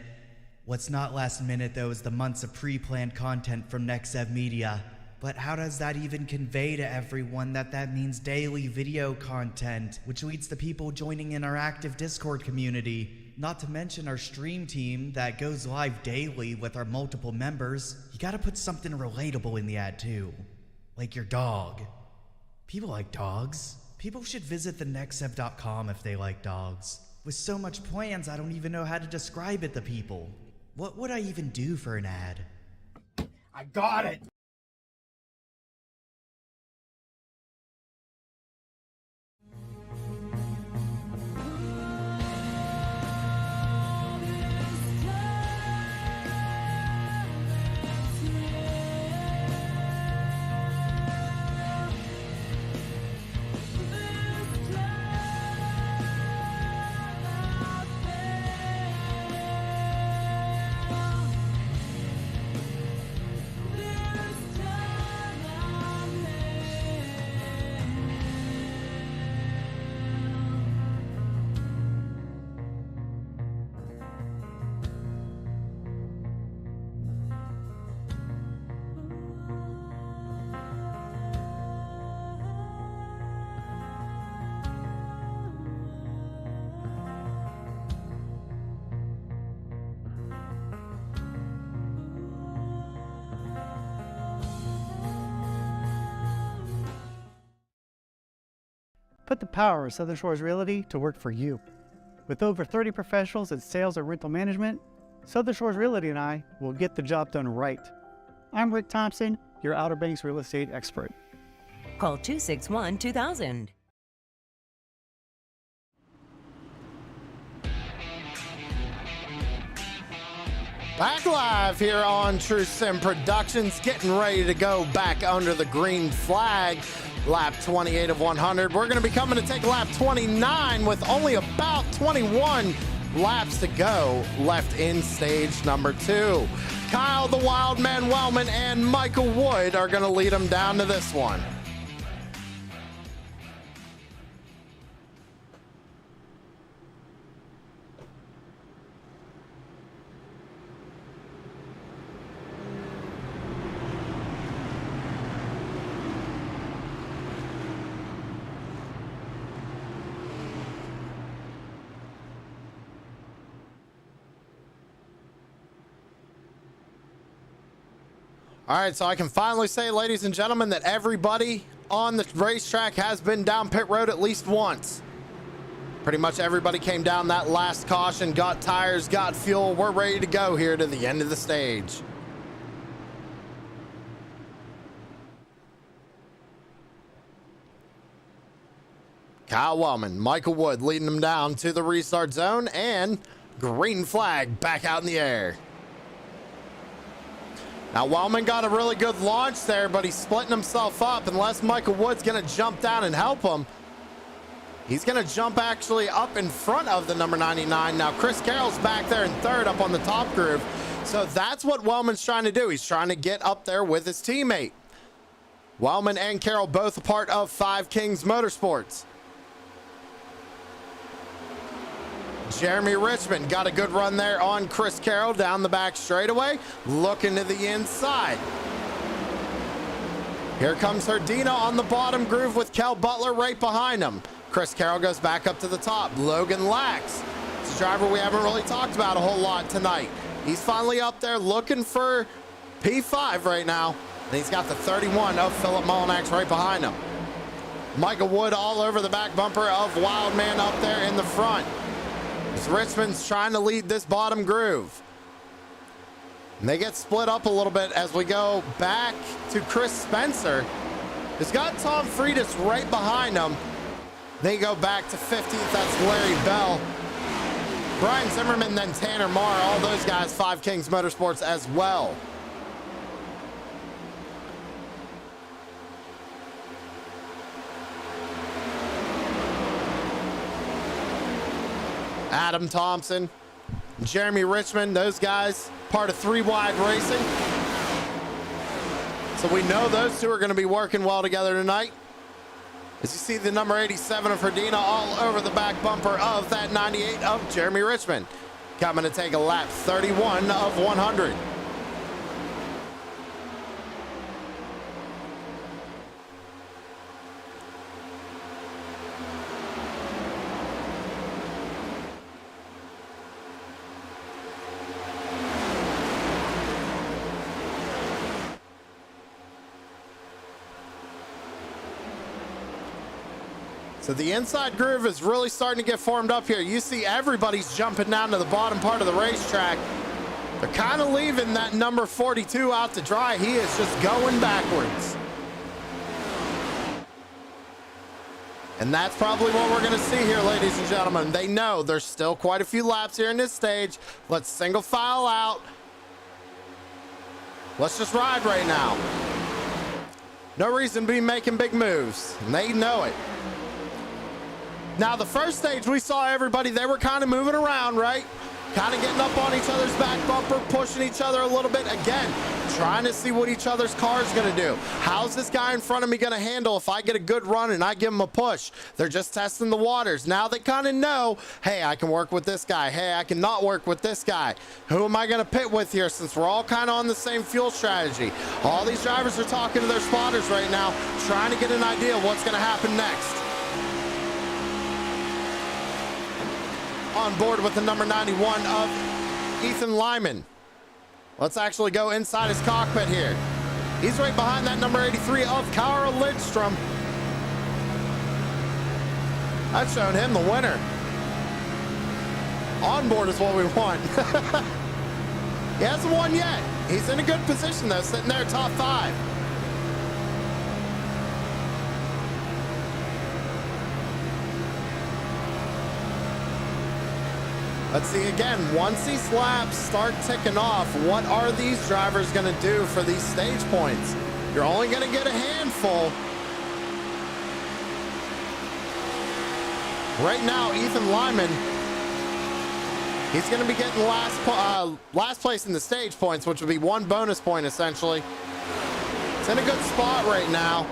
What's not last minute, though, is the months of pre-planned content from NextEv Media. But how does that even convey to everyone that means daily video content, which leads to people joining in our active Discord community? Not to mention our stream team that goes live daily with our multiple members. You gotta put something relatable in the ad too. Like your dog. People like dogs. People should visit thenextsev.com if they like dogs. With so much plans, I don't even know how to describe it to people. What would I even do for an ad? I got it. Put the power of Southern Shores Realty to work for you. With over 30 professionals in sales and rental management, Southern Shores Realty and I will get the job done right. I'm Rick Thompson, your Outer Banks real estate expert. Call 261-2000. Back live here on True Sim Productions, getting ready to go back under the green flag. Lap 28 of 100. We're going to be coming to take lap 29 with only about 21 laps to go left in stage number 2. Kyle the Wildman Wellman and Michael Wood are going to lead them down to this one. All right, so I can finally say, ladies and gentlemen, that everybody on the racetrack has been down pit road at least once. Pretty much everybody came down that last caution, got tires, got fuel. We're ready to go here to the end of the stage. Kyle Wellman, Michael Wood leading them down to the restart zone, and green flag back out in the air. Now, Wellman got a really good launch there, but he's splitting himself up. Unless Michael Wood's going to jump down and help him, he's going to jump actually up in front of the number 99. Now, Chris Carroll's back there in third up on the top groove. So that's what Wellman's trying to do. He's trying to get up there with his teammate. Wellman and Carroll both a part of Five Kings Motorsports. Jeremy Richmond got a good run there on Chris Carroll down the back straightaway, looking to the inside. Here comes Herdina on the bottom groove with Kel Butler right behind him. Chris Carroll goes back up to the top. Logan Lax, it's a driver we haven't really talked about a whole lot tonight. He's finally up there looking for P5 right now, and he's got the 31 of Philip Mullinax right behind him. Michael Wood all over the back bumper of Wildman up there in the front. Richmond's trying to lead this bottom groove. And they get split up a little bit as we go back to Chris Spencer. He's got Tom Freitas right behind him. They go back to 15th, that's Larry Bell. Brian Zimmerman, then Tanner Marr, all those guys, Five Kings Motorsports as well. Adam Thompson, Jeremy Richmond, those guys, part of 3 Wide Racing. So we know those two are going to be working well together tonight. As you see the number 87 of Herdina all over the back bumper of that 98 of Jeremy Richmond. Coming to take a lap 31 of 100. So the inside groove is really starting to get formed up here. You see everybody's jumping down to the bottom part of the racetrack. They're kind of leaving that number 42 out to dry. He is just going backwards. And that's probably what we're going to see here, ladies and gentlemen. They know there's still quite a few laps here in this stage. Let's single file out. Let's just ride right now. No reason to be making big moves, and they know it. Now, the first stage, we saw everybody, they were kind of moving around, right? Kind of getting up on each other's back bumper, pushing each other a little bit. Again, trying to see what each other's car is going to do. How's this guy in front of me going to handle if I get a good run and I give him a push? They're just testing the waters. Now they kind of know, hey, I can work with this guy. Hey, I can not work with this guy. Who am I going to pit with here, since we're all kind of on the same fuel strategy? All these drivers are talking to their spotters right now, trying to get an idea of what's going to happen next. On board with the number 91 of Ethan Lyman. Let's actually go inside his cockpit here. He's right behind that number 83 of Carl Lidstrom. That's showing him the winner. On board is what we want. He hasn't won yet. He's in a good position though, sitting there top 5. Let's see again, once these laps start ticking off, what are these drivers going to do for these stage points? You're only going to get a handful. Right now, Ethan Lyman, he's going to be getting last place in the stage points, which would be 1 bonus point essentially. It's in a good spot right now.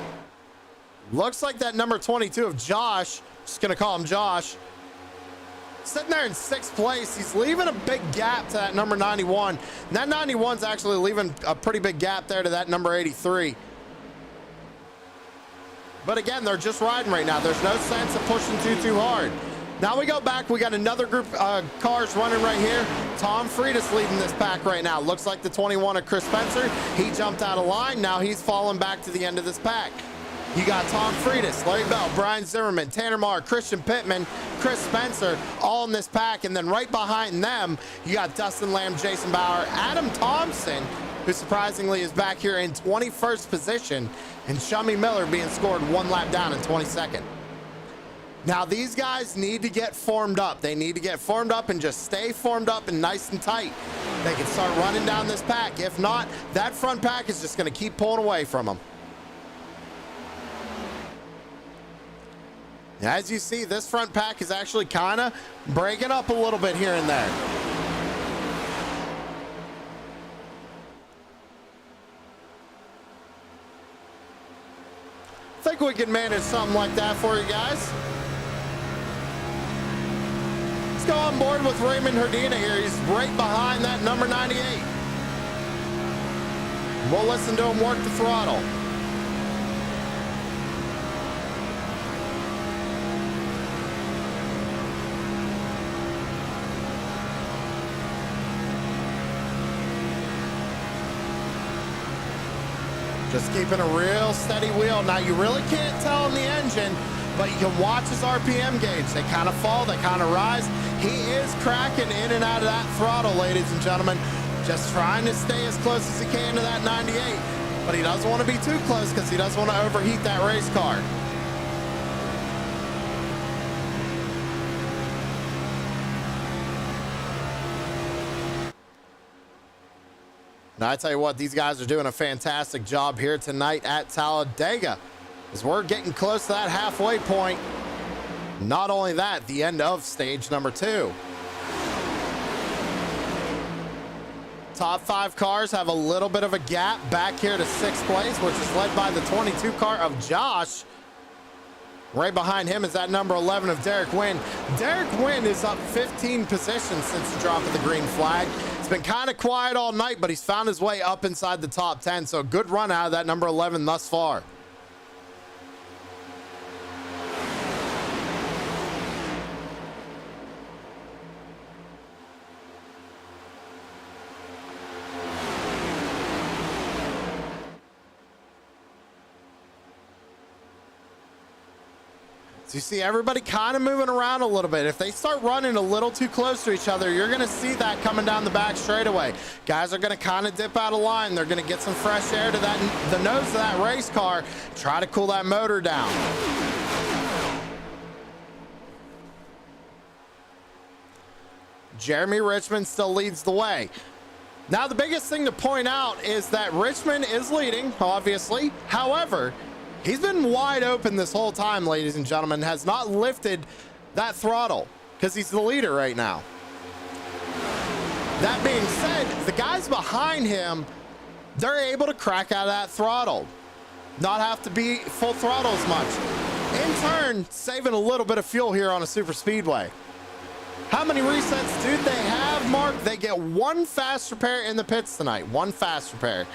Looks like that number 22 of Josh, just going to call him Josh, sitting there in 6th place. He's leaving a big gap to that number 91. And that 91's actually leaving a pretty big gap there to that number 83. But again, they're just riding right now. There's no sense of pushing too hard. Now we go back. We got another group of cars running right here. Tom Friedis leading this pack right now. Looks like the 21 of Chris Spencer. He jumped out of line. Now he's falling back to the end of this pack. You got Tom Friedis, Larry Bell, Brian Zimmerman, Tanner Marr, Christian Pittman, Chris Spencer, all in this pack. And then right behind them, you got Dustin Lamb, Jason Bauer, Adam Thompson, who surprisingly is back here in 21st position, and Shummy Miller being scored 1 lap down in 22nd. Now, these guys need to get formed up. They need to get formed up and just stay formed up and nice and tight. They can start running down this pack. If not, that front pack is just going to keep pulling away from them. As you see, this front pack is actually kind of breaking up a little bit here and there. I think we can manage something like that for you guys. Let's go on board with Raymond Herdina here. He's right behind that number 98. We'll listen to him work the throttle. Just keeping a real steady wheel. Now, you really can't tell in the engine, but you can watch his RPM gauge. They kind of fall, they kind of rise. He is cracking in and out of that throttle, ladies and gentlemen. Just trying to stay as close as he can to that 98. But he doesn't want to be too close because he doesn't want to overheat that race car. Now, I tell you what, these guys are doing a fantastic job here tonight at Talladega, as we're getting close to that halfway point. Not only that, the end of stage number 2. Top 5 cars have a little bit of a gap back here to 6th place, which is led by the 22 car of Josh. Right behind him is that number 11 of Derek Wynn. Derek Wynn is up 15 positions since the drop of the green flag. It's been kind of quiet all night, but he's found his way up inside the top 10. So good run out of that number 11 thus far. So you see everybody kind of moving around a little bit. If they start running a little too close to each other, you're going to see that coming down the back straightaway. Guys are going to kind of dip out of line. They're going to get some fresh air to the nose of that race car, try to cool that motor down. Jeremy Richmond still leads the way. Now, the biggest thing to point out is that Richmond is leading, obviously. However, he's been wide open this whole time, ladies and gentlemen, has not lifted that throttle because he's the leader right now. That being said, the guys behind him, they're able to crack out of that throttle, not have to be full throttle as much. In turn, saving a little bit of fuel here on a super speedway. How many resets do they have, Mark? They get one fast repair in the pits tonight. One fast repair.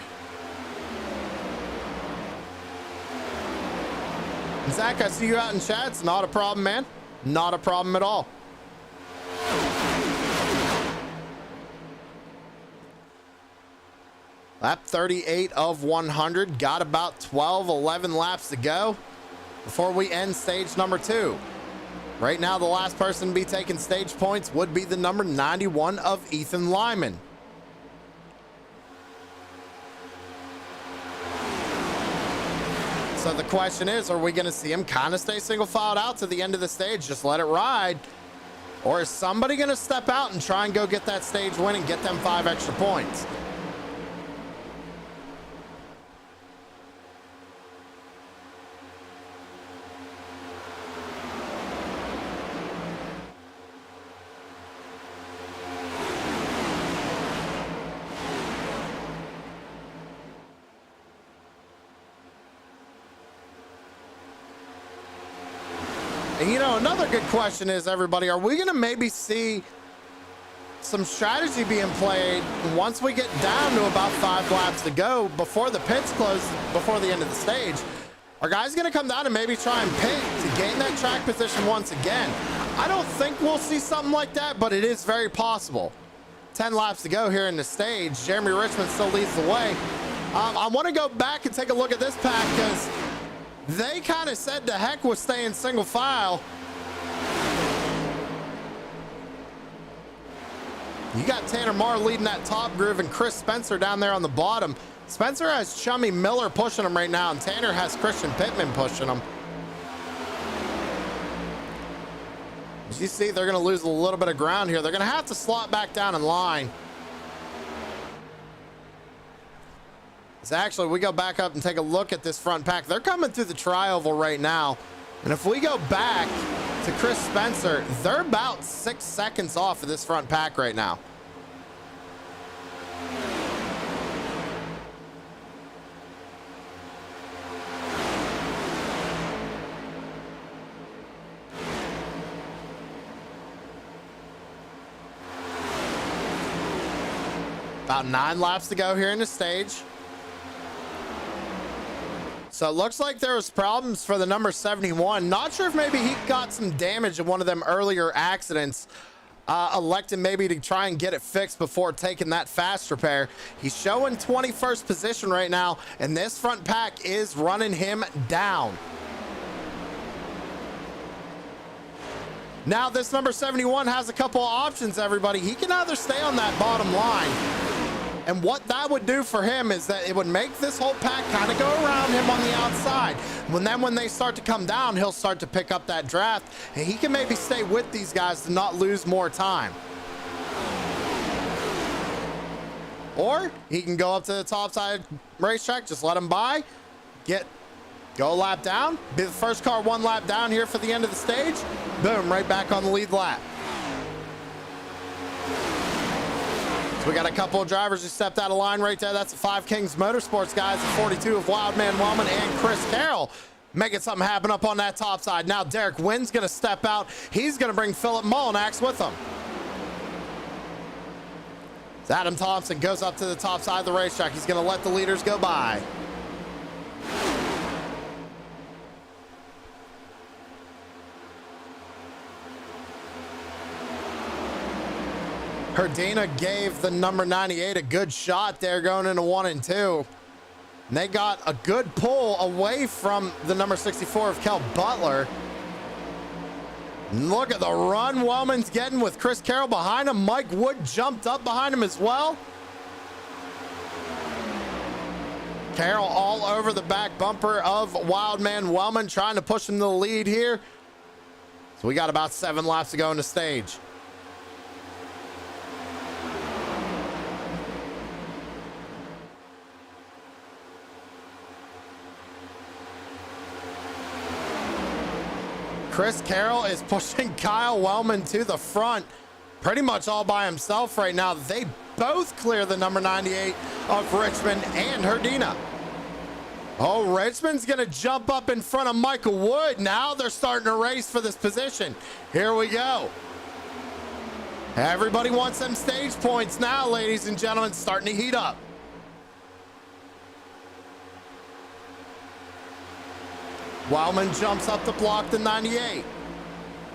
Zach, I see you out in chat. It's not a problem, man. Not a problem at all. Lap 38 of 100. Got about 12, 11 laps to go before we end stage number 2. Right now, the last person to be taking stage points would be the number 91 of Ethan Lyman. So the question is, are we going to see him kind of stay single filed out to the end of the stage, just let it ride? Or is somebody going to step out and try and go get that stage win and get them 5 extra points? And you know, another good question is, everybody, are we going to maybe see some strategy being played once we get down to about 5 laps to go before the pits close, before the end of the stage? Are guys going to come down and maybe try and pit to gain that track position once again? I don't think we'll see something like that, but it is very possible. 10 laps to go here in the stage. Jeremy Richmond still leads the way. I want to go back and take a look at this pack because they kind of said to heck with staying single file. You got Tanner Marr leading that top groove and Chris Spencer down there on the bottom. Spencer has Chummy Miller pushing him right now, and Tanner has Christian Pittman pushing him. As you see, they're going to lose a little bit of ground here. They're going to have to slot back down in line. So actually, we go back up and take a look at this front pack. They're coming through the tri-oval right now. And if we go back to Chris Spencer, they're about 6 seconds off of this front pack right now. About 9 laps to go here in the stage. So it looks like there was problems for the number 71. Not sure if maybe he got some damage in one of them earlier accidents. Elected maybe to try and get it fixed before taking that fast repair. He's showing 21st position right now, and this front pack is running him down. Now this number 71 has a couple of options, everybody. He can either stay on that bottom line, and what that would do for him is that it would make this whole pack kind of go around him on the outside. When they start to come down, he'll start to pick up that draft, and he can maybe stay with these guys to not lose more time. Or he can go up to the top side racetrack, just let him by, go a lap down, be the first car 1 lap down here for the end of the stage. Boom, right back on the lead lap. We got a couple of drivers who stepped out of line right there. That's the 5 Kings Motorsports guys, the 42 of Wildman Wellman and Chris Carroll making something happen up on that top side. Now Derek Wynn's going to step out. He's going to bring Philip Mullinax with him. As Adam Thompson goes up to the top side of the racetrack, he's going to let the leaders go by. Herdina gave the number 98 a good shot there going into 1 and 2. And they got a good pull away from the number 64 of Kel Butler. Look at the run Wellman's getting with Chris Carroll behind him. Mike Wood jumped up behind him as well. Carroll all over the back bumper of Wildman Wellman, trying to push him to the lead here. So we got about 7 laps to go in the stage. Chris Carroll is pushing Kyle Wellman to the front pretty much all by himself right now. They both clear the number 98 of Richmond and Herdina. Oh, Richmond's going to jump up in front of Michael Wood. Now they're starting to race for this position. Here we go. Everybody wants them stage points now, ladies and gentlemen, starting to heat up. Wellman jumps up to block the 98.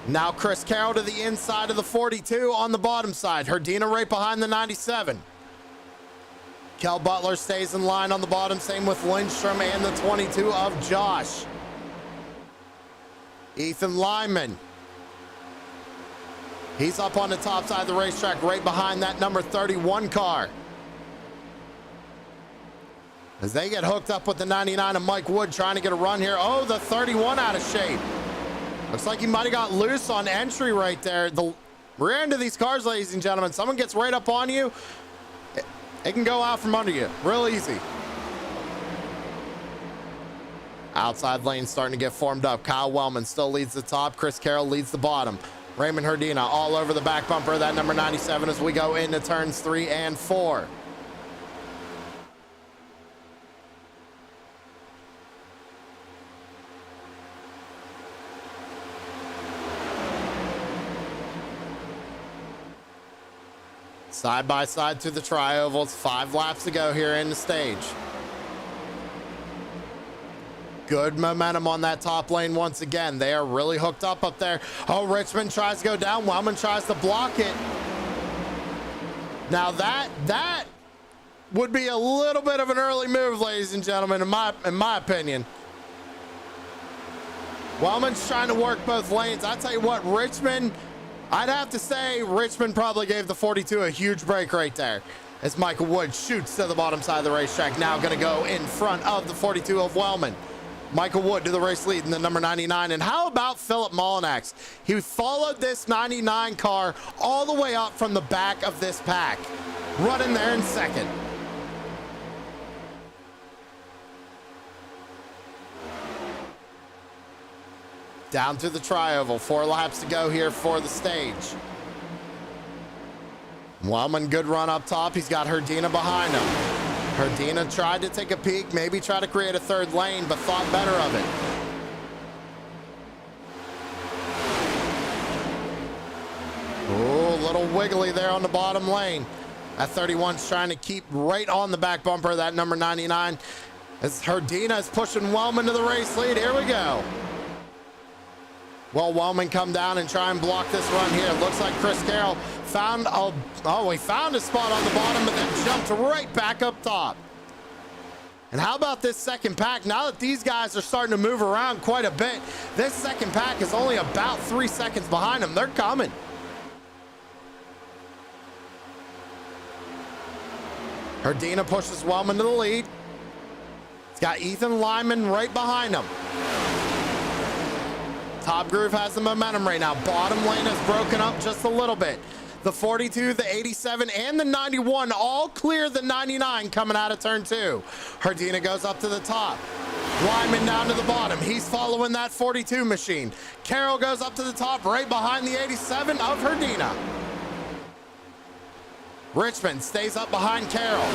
Now Chris Carroll to the inside of the 42 on the bottom side. Herdina right behind the 97. Kel Butler stays in line on the bottom. Same with Lindstrom and the 22 of Josh. Ethan Lyman. He's up on the top side of the racetrack right behind that number 31 car. As they get hooked up with the 99 of Mike Wood trying to get a run here. Oh, the 31 out of shape. Looks like he might have got loose on entry right there. The rear end of these cars, ladies and gentlemen, someone gets right up on you, it can go out from under you real easy. Outside lane starting to get formed up. Kyle Wellman still leads the top. Chris Carroll leads the bottom. Raymond Herdina all over the back bumper of that number 97 as we go into turns 3 and 4. Side by side through the tri-ovals. 5 laps to go here in the stage. Good momentum on that top lane once again. They are really hooked up there. Oh, Richmond tries to go down. Wellman tries to block it. Now that would be a little bit of an early move, ladies and gentlemen, in my opinion. Wellman's trying to work both lanes. I tell you what, Richmond, I'd have to say Richmond probably gave the 42 a huge break right there as Michael Wood shoots to the bottom side of the racetrack. Now going to go in front of the 42 of Wellman. Michael Wood to the race lead in the number 99. And how about Philip Molinax? He followed this 99 car all the way up from the back of this pack, running there in second. Down through the tri-oval. 4 laps to go here for the stage. Wellman, good run up top. He's got Herdina behind him. Herdina tried to take a peek, maybe try to create a third lane, but thought better of it. Oh, a little wiggly there on the bottom lane. That 31's trying to keep right on the back bumper of that number 99. As Herdina is pushing Wellman to the race lead. Here we go. Well, Wellman come down and try and block this run here. Looks like Chris Carroll found he found a spot on the bottom, but then jumped right back up top. And how about this second pack? Now that these guys are starting to move around quite a bit, this second pack is only about 3 seconds behind them. They're coming. Herdina pushes Wellman to the lead. He's got Ethan Lyman right behind him. Top Groove has the momentum right now. Bottom lane is broken up just a little bit. The 42, the 87, and the 91 all clear the 99 coming out of turn 2. Herdina goes up to the top. Lyman down to the bottom. He's following that 42 machine. Carroll goes up to the top right behind the 87 of Herdina. Richmond stays up behind Carroll.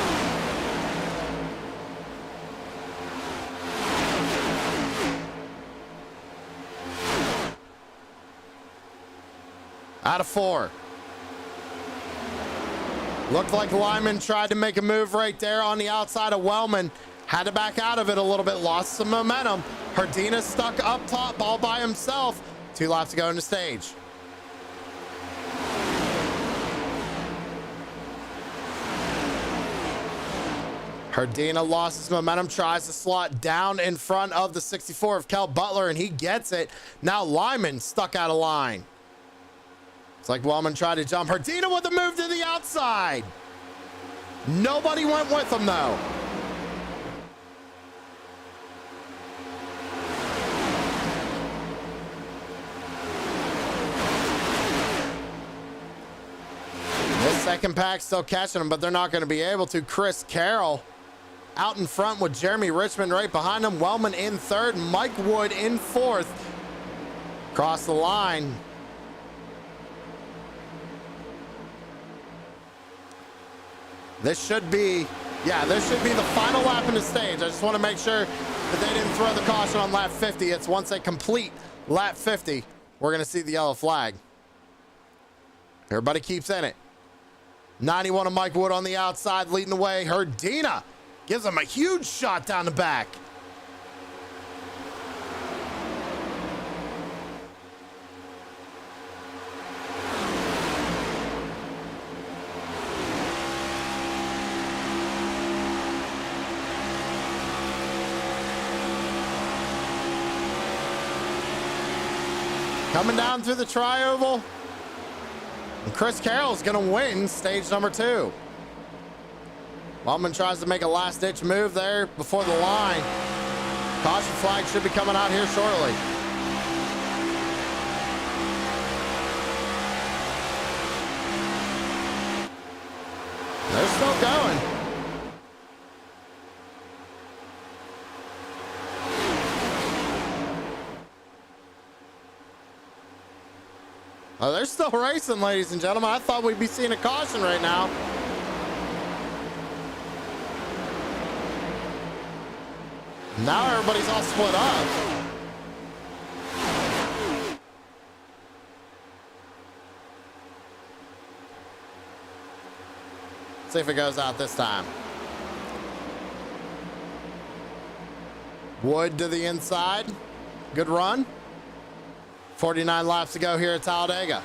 Out of 4. Looked like Lyman tried to make a move right there on the outside of Wellman. Had to back out of it a little bit, lost some momentum. Herdina stuck up top all by himself. 2 laps to go in the stage. Herdina lost his momentum, tries to slot down in front of the 64 of Kel Butler, and he gets it. Now Lyman stuck out of line. It's like Wellman tried to jump. Herdina with the move to the outside. Nobody went with him, though. This second pack still catching him, but they're not going to be able to. Chris Carroll out in front with Jeremy Richmond right behind him. Wellman in third. Mike Wood in fourth. Across the line. This should be the final lap in the stage. I just want to make sure that they didn't throw the caution on lap 50. It's once they complete lap 50, we're going to see the yellow flag. Everybody keeps in it. 91 of Mike Wood on the outside leading the way. Herdina gives him a huge shot down the back. Coming down through the tri-oval. And Chris Carroll's going to win stage number 2. Wellman tries to make a last-ditch move there before the line. Caution flag should be coming out here shortly. They're still going. Oh, they're still racing, ladies and gentlemen. I thought we'd be seeing a caution right now. Now everybody's all split up. See if it goes out this time. Wood to the inside. Good run. 49 laps to go here at Talladega.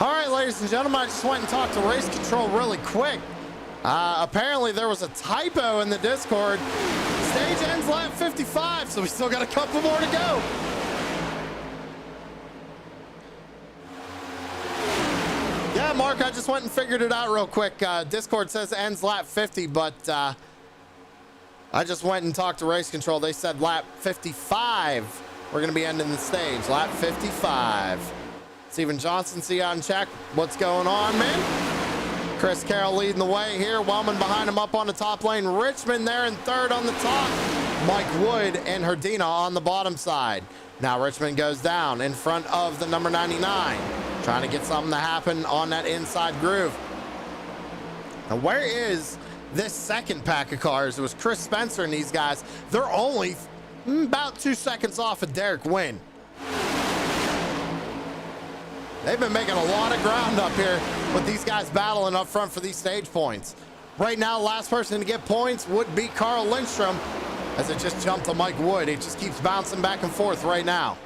All right, ladies and gentlemen, I just went and talked to race control really quick. Apparently there was a typo in the Discord. Stage ends lap 55, so we still got a couple more to go. Yeah, Mark, I just went and figured it out real quick. Discord says ends lap 50, but I just went and talked to race control. They said lap 55. We're going to be ending the stage, lap 55. Stephen Johnson, see you on check. What's going on, man? Chris Carroll leading the way here. Wellman behind him up on the top lane. Richmond there in third on the top. Mike Wood and Herdina on the bottom side. Now Richmond goes down in front of the number 99. Trying to get something to happen on that inside groove. Now where is this second pack of cars? It was Chris Spencer and these guys. They're only about 2 seconds off of Derek Wynn. They've been making a lot of ground up here with these guys battling up front for these stage points. Right now, last person to get points would be Carl Lindstrom, as it just jumped to Mike Wood. It just keeps bouncing back and forth right now.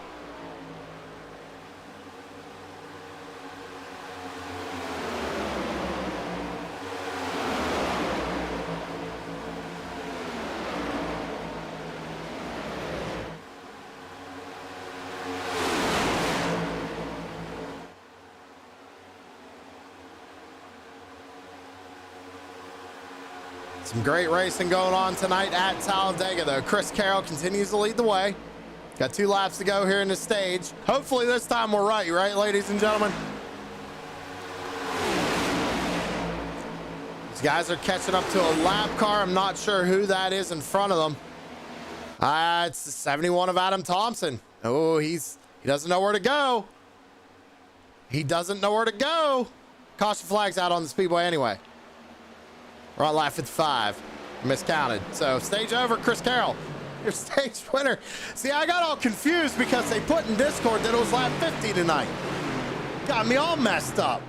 Some great racing going on tonight at Talladega, though. Chris Carroll continues to lead the way. Got 2 laps to go here in the stage. Hopefully this time we're right, ladies and gentlemen? These guys are catching up to a lap car. I'm not sure who that is in front of them. It's the 71 of Adam Thompson. Oh, he doesn't know where to go. He doesn't know where to go. Caution flags out on the speedway anyway. We're on lap 55. Miscounted. So stage over, Chris Carroll, your stage winner. See, I got all confused because they put in Discord that it was lap 50 tonight. Got me all messed up.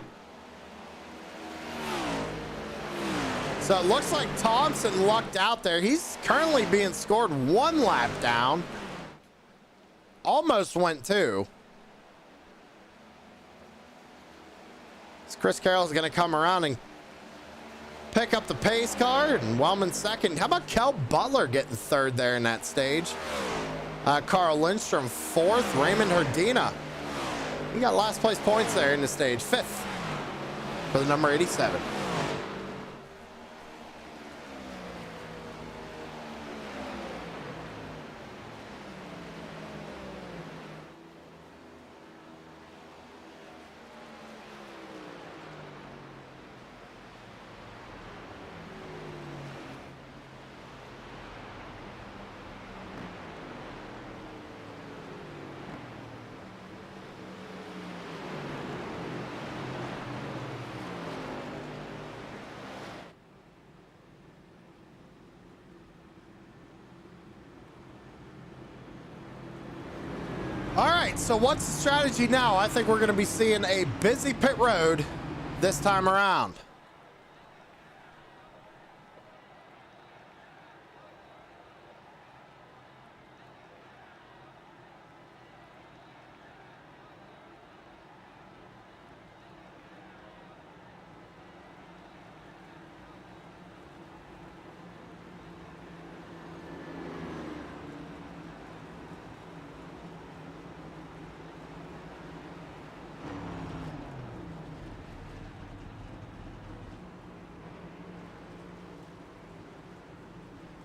So it looks like Thompson lucked out there. He's currently being scored 1 lap down. Almost went 2. So Chris Carroll's going to come around and pick up the pace car, and Wellman second. How about Kel Butler getting 3rd there in that stage? Carl Lindstrom 4th. Raymond Herdina, he got last place points there in the stage. 5th for the number 87. All right, so what's the strategy now? I think we're going to be seeing a busy pit road this time around.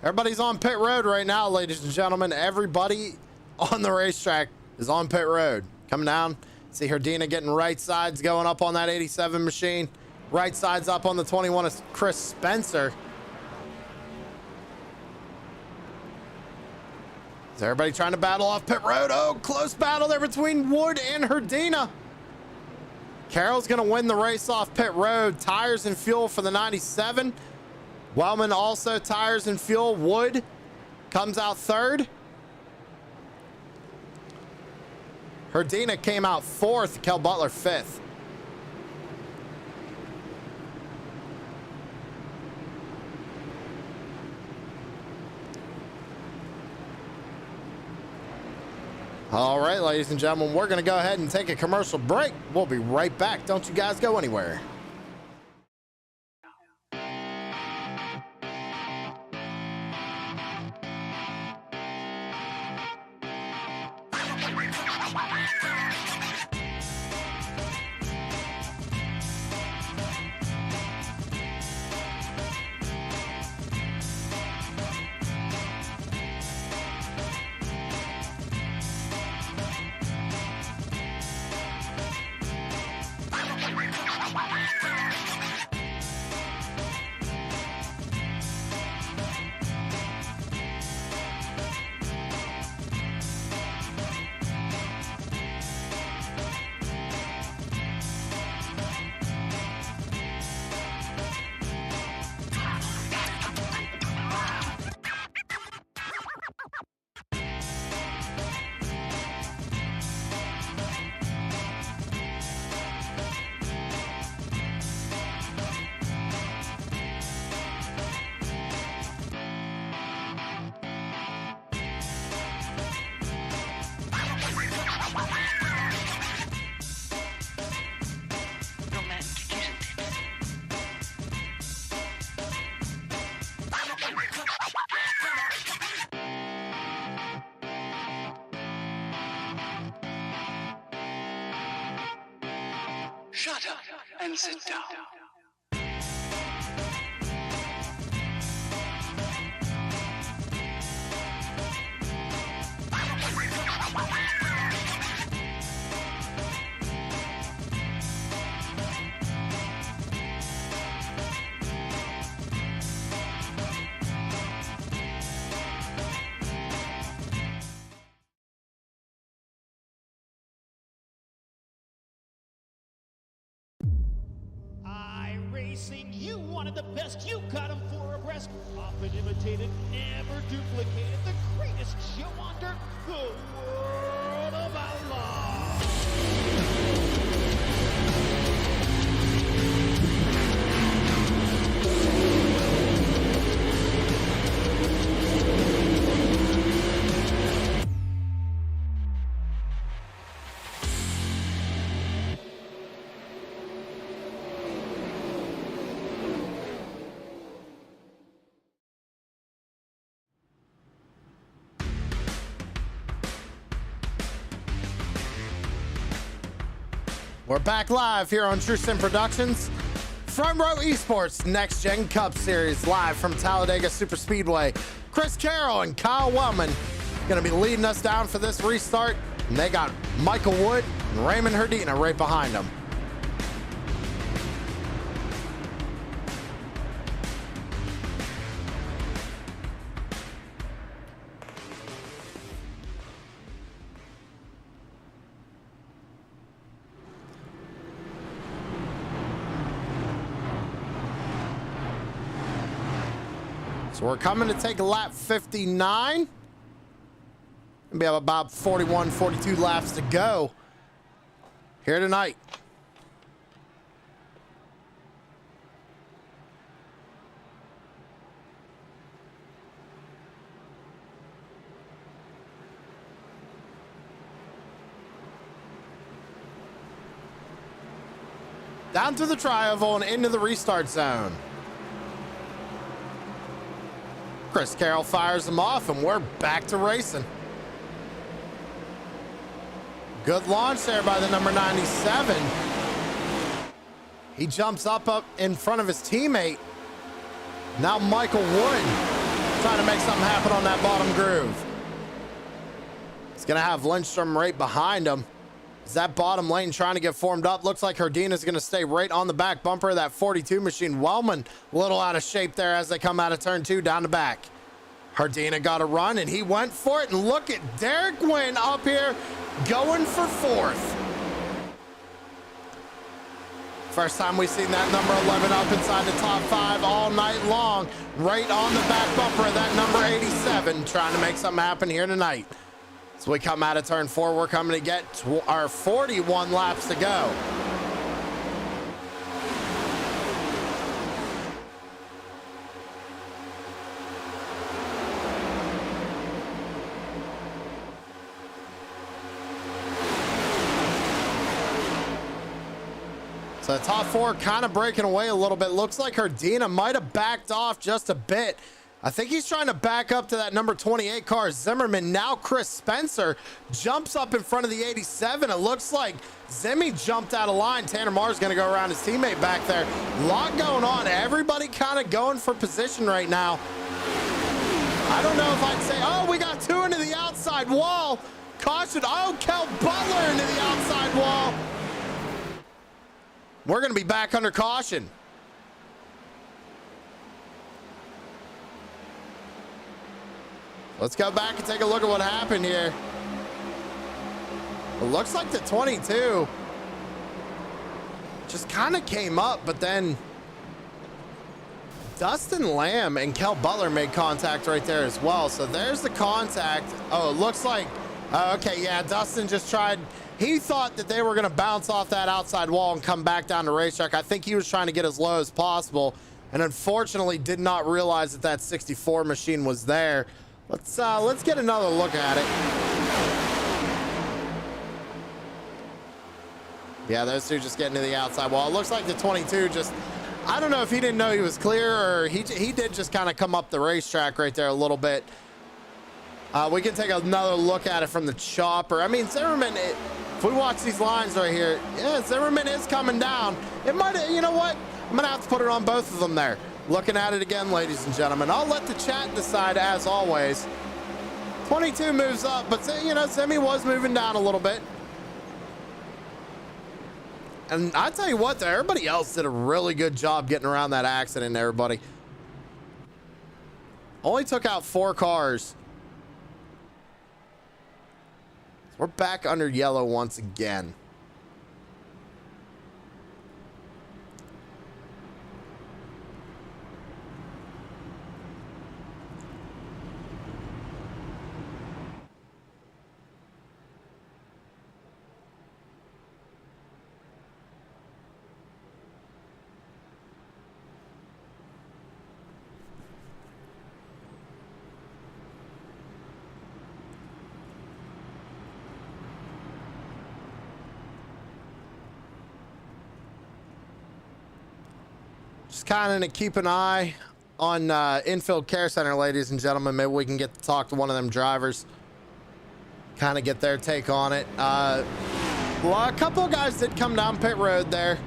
Everybody's on pit road right now, ladies and gentlemen. Everybody on the racetrack is on pit road. Coming down. See Herdina getting right sides going up on that 87 machine. Right sides up on the 21 is Chris Spencer. Is everybody trying to battle off pit road? Oh, close battle there between Wood and Herdina. Carroll's going to win the race off pit road. Tires and fuel for the 97. Wellman also tires and fuel. Wood comes out 3rd. Herdina came out 4th. Kel Butler 5th. All right, ladies and gentlemen, we're going to go ahead and take a commercial break. We'll be right back. Don't you guys go anywhere. Shut up and sit down. iRacing, you wanted the best, you got them 4 abreast. Often imitated, never duplicated. The greatest show on dirt, the World of Outlaws. We're back live here on True Sim Productions. Front Row Esports Next Gen Cup Series live from Talladega Super Speedway. Chris Carroll and Kyle Wellman going to be leading us down for this restart. And they got Michael Wood and Raymond Herdina right behind them. So we're coming to take lap 59. And we have about 41, 42 laps to go here tonight. Down to the tri-oval and into the restart zone. Chris Carroll fires them off, and we're back to racing. Good launch there by the number 97. He jumps up in front of his teammate. Now Michael Wood trying to make something happen on that bottom groove. He's going to have Lindstrom right behind him. Is that bottom lane trying to get formed up? Looks like Herdina's going to stay right on the back bumper of that 42 machine. Wellman a little out of shape there as they come out of turn 2 down the back. Herdina got a run, and he went for it. And look at Derek Wynn up here going for 4th. First time we've seen that number 11 up inside the top 5 all night long. Right on the back bumper of that number 87, trying to make something happen here tonight. As we come out of turn 4, we're coming to get our 41 laps to go. So the top 4 kind of breaking away a little bit. Looks like Herdina might have backed off just a bit. I think he's trying to back up to that number 28 car, Zimmerman. Now Chris Spencer jumps up in front of the 87. It looks like Zimmy jumped out of line. Tanner Marr's going to go around his teammate back there. A lot going on. Everybody kind of going for position right now. I don't know if I'd say, oh, we got 2 into the outside wall. Caution. Oh, Kel Butler into the outside wall. We're going to be back under caution. Let's go back and take a look at what happened here. It looks like the 22 just kind of came up, but then Dustin Lamb and Kel Butler made contact right there as well. So there's the contact. Oh, it looks like, okay, yeah, Dustin just tried. He thought that they were going to bounce off that outside wall and come back down the racetrack. I think he was trying to get as low as possible, and unfortunately did not realize that that 64 machine was there. Let's get another look at it. Yeah, those two just getting to the outside wall. It looks like the 22 just, I don't know if he didn't know he was clear, or he did just kind of come up the racetrack right there a little bit. We can take another look at it from the chopper. I mean, Zimmerman, if we watch these lines right here, yeah, Zimmerman is coming down. It might, you know what? I'm going to have to put it on both of them there. Looking at it again, ladies and gentlemen. I'll let the chat decide, as always. 22 moves up, but, you know, Zimmy was moving down a little bit. And I tell you what, everybody else did a really good job getting around that accident, everybody. Only took out 4 cars. We're back under yellow once again. just kind of keep an eye on Infield Care Center, ladies and gentlemen. Maybe we can get to talk to one of them drivers, kind of get their take on it. Well, a couple of guys did come down pit road there.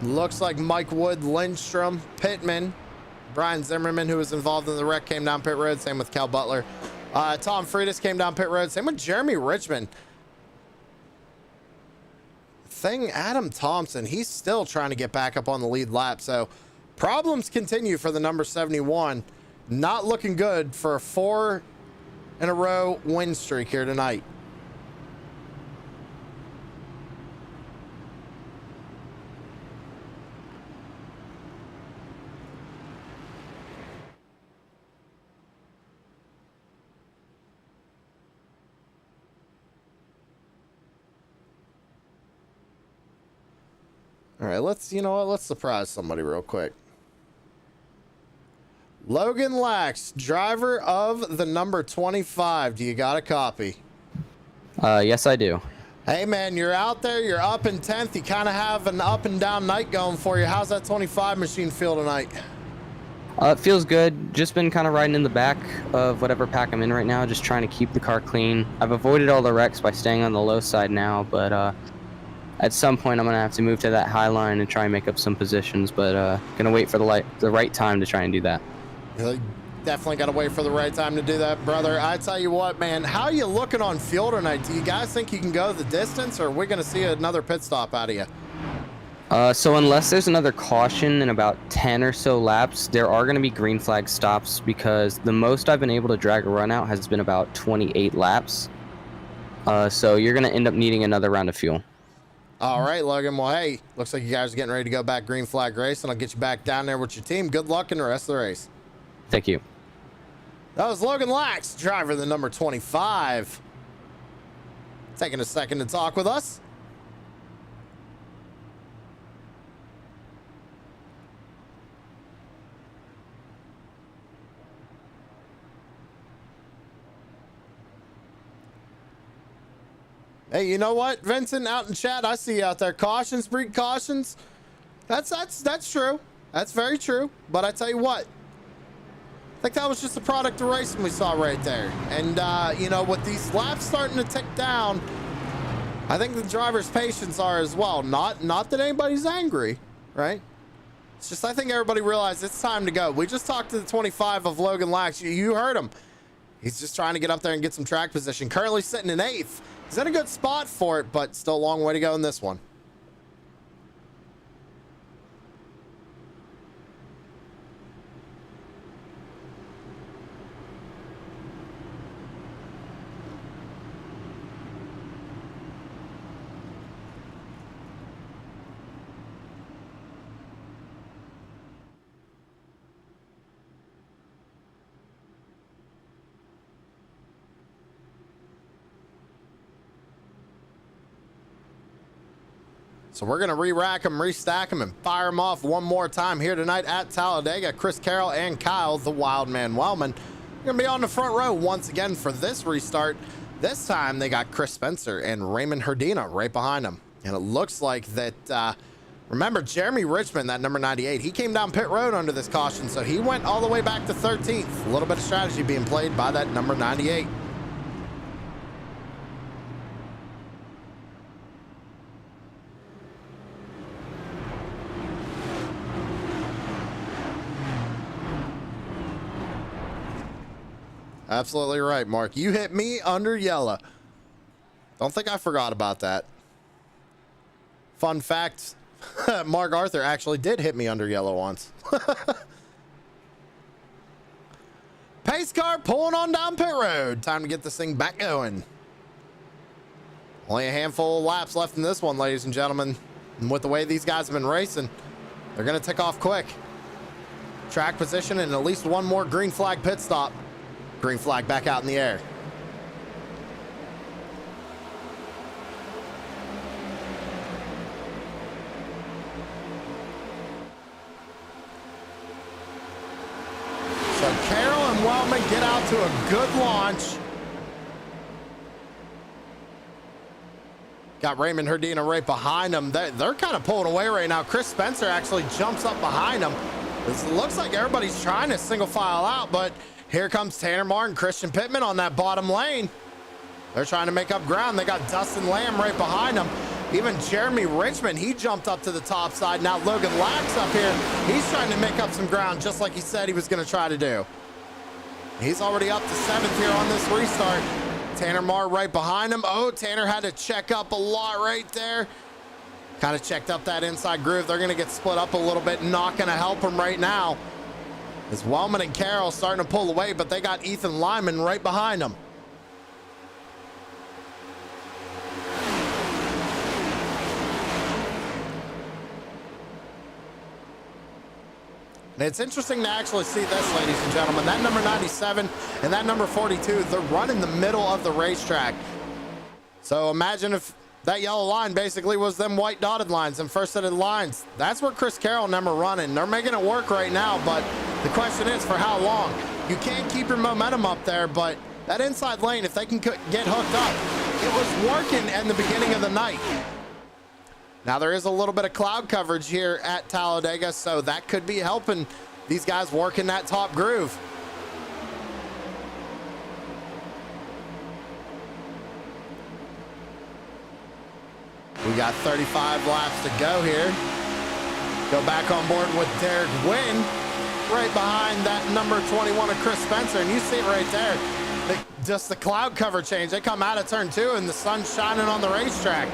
Looks like Mike Wood, Lindstrom, Pittman, Brian Zimmerman, who was involved in the wreck, came down pit road. Same with Cal Butler. Tom Freitas came down pit road. Same with Jeremy Richmond. Adam Thompson, he's still trying to get back up on the lead lap. So problems continue for the number 71. Not looking good for a 4 in a row win streak here tonight. All right, let's surprise somebody real quick. Logan Lax, driver of the number 25. Do you got a copy? Yes, I do. Hey, man, you're out there. You're up in 10th. You kind of have an up and down night going for you. How's that 25 machine feel tonight? It feels good. Just been kind of riding in the back of whatever pack I'm in right now, just trying to keep the car clean. I've avoided all the wrecks by staying on the low side now, but at some point I'm going to have to move to that high line and try and make up some positions, but going to wait for the right time to try and do that. You definitely got to wait for the right time to do that, brother. I tell you what, man, how are you looking on fuel tonight? Do you guys think you can go the distance, or are we going to see another pit stop out of you? So unless there's another caution in about 10 or so laps, there are going to be green flag stops, because the most I've been able to drag a run out has been about 28 laps. So you're going to end up needing another round of fuel. All right, Logan. Well, hey, looks like you guys are getting ready to go back green flag race, and I'll get you back down there with your team. Good luck in the rest of the race. Thank you. That was Logan Lax, driver of the number 25. Taking a second to talk with us. Hey, you know what, Vincent, out in chat, I see you out there. Cautions breed cautions. That's true. That's very true. But I tell you what, I think that was just a product of racing we saw right there. And you know, with these laps starting to tick down, I think the driver's patience are as well. Not that anybody's angry, right? It's just I think everybody realized it's time to go. We just talked to the 25 of Logan Lax. You heard him. He's just trying to get up there and get some track position. Currently sitting in 8th. He's in a good spot for it, but still a long way to go in this one. So we're going to re-rack them, restack them, and fire them off one more time here tonight at Talladega. Chris Carroll and Kyle, the Wildman Wellman, are going to be on the front row once again for this restart. This time they got Chris Spencer and Raymond Herdina right behind them. And it looks like that, remember, Jeremy Richmond, that number 98, he came down pit road under this caution, so he went all the way back to 13th. A little bit of strategy being played by that number 98. Absolutely right, Mark. You hit me under yellow. Don't think I forgot about that. Fun fact, Mark Arthur actually did hit me under yellow once. Pace car pulling on down pit road. Time to get this thing back going. Only a handful of laps left in this one, ladies and gentlemen. And with the way these guys have been racing, they're going to tick off quick. Track position and at least one more green flag pit stop. Green flag back out in the air. So Carroll and Wellman get out to a good launch. Got Raymond Herdina right behind him. They're kind of pulling away right now. Chris Spencer actually jumps up behind him. It looks like everybody's trying to single file out, but here comes Tanner Martin, Christian Pittman on that bottom lane. They're trying to make up ground. They got Dustin Lamb right behind them. Even Jeremy Richmond, he jumped up to the top side. Now Logan Lax up here. He's trying to make up some ground just like he said he was going to try to do. He's already up to 7th here on this restart. Tanner Marr right behind him. Oh, Tanner had to check up a lot right there. Kind of checked up that inside groove. They're going to get split up a little bit. Not going to help him right now. As Wellman and Carroll starting to pull away, but they got Ethan Lyman right behind them. And it's interesting to actually see this, ladies and gentlemen. That number 97 and that number 42, they're running the middle of the racetrack. So imagine if that yellow line basically was them white dotted lines and first set of lines. That's where Chris Carroll and them are running. They're making it work right now, but the question is for how long? You can't keep your momentum up there, but that inside lane, if they can get hooked up, it was working in the beginning of the night. Now there is a little bit of cloud coverage here at Talladega, so that could be helping these guys work in that top groove. We got 35 laps to go here. Go back on board with Derek Wynn right behind that number 21 of Chris Spencer, and you see it right there. Just the cloud cover change. They come out of turn 2 and the sun's shining on the racetrack.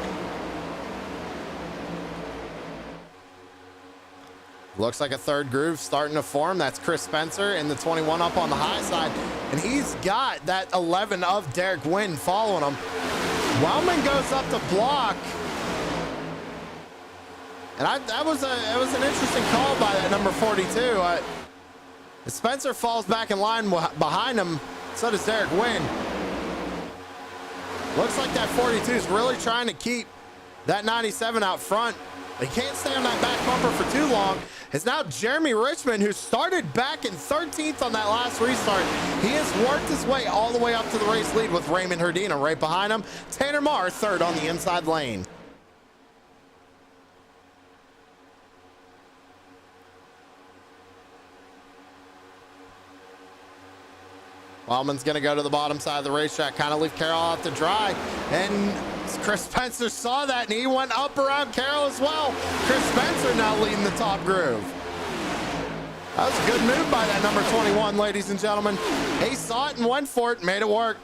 Looks like a third groove starting to form. That's Chris Spencer and the 21 up on the high side. And he's got that 11 of Derek Wynn following him. Wellman goes up the block. And that was an interesting call by that number 42. Spencer falls back in line behind him. So does Derek Wynn. Looks like that 42 is really trying to keep that 97 out front. They can't stay on that back bumper for too long. It's now Jeremy Richmond, who started back in 13th on that last restart. He has worked his way all the way up to the race lead with Raymond Herdina right behind him. Tanner Marr third on the inside lane. Wellman's going to go to the bottom side of the racetrack, kind of leave Carroll out to dry. And Chris Spencer saw that, and he went up around Carroll as well. Chris Spencer now leading the top groove. That was a good move by that number 21, ladies and gentlemen. He saw it and went for it, made it work.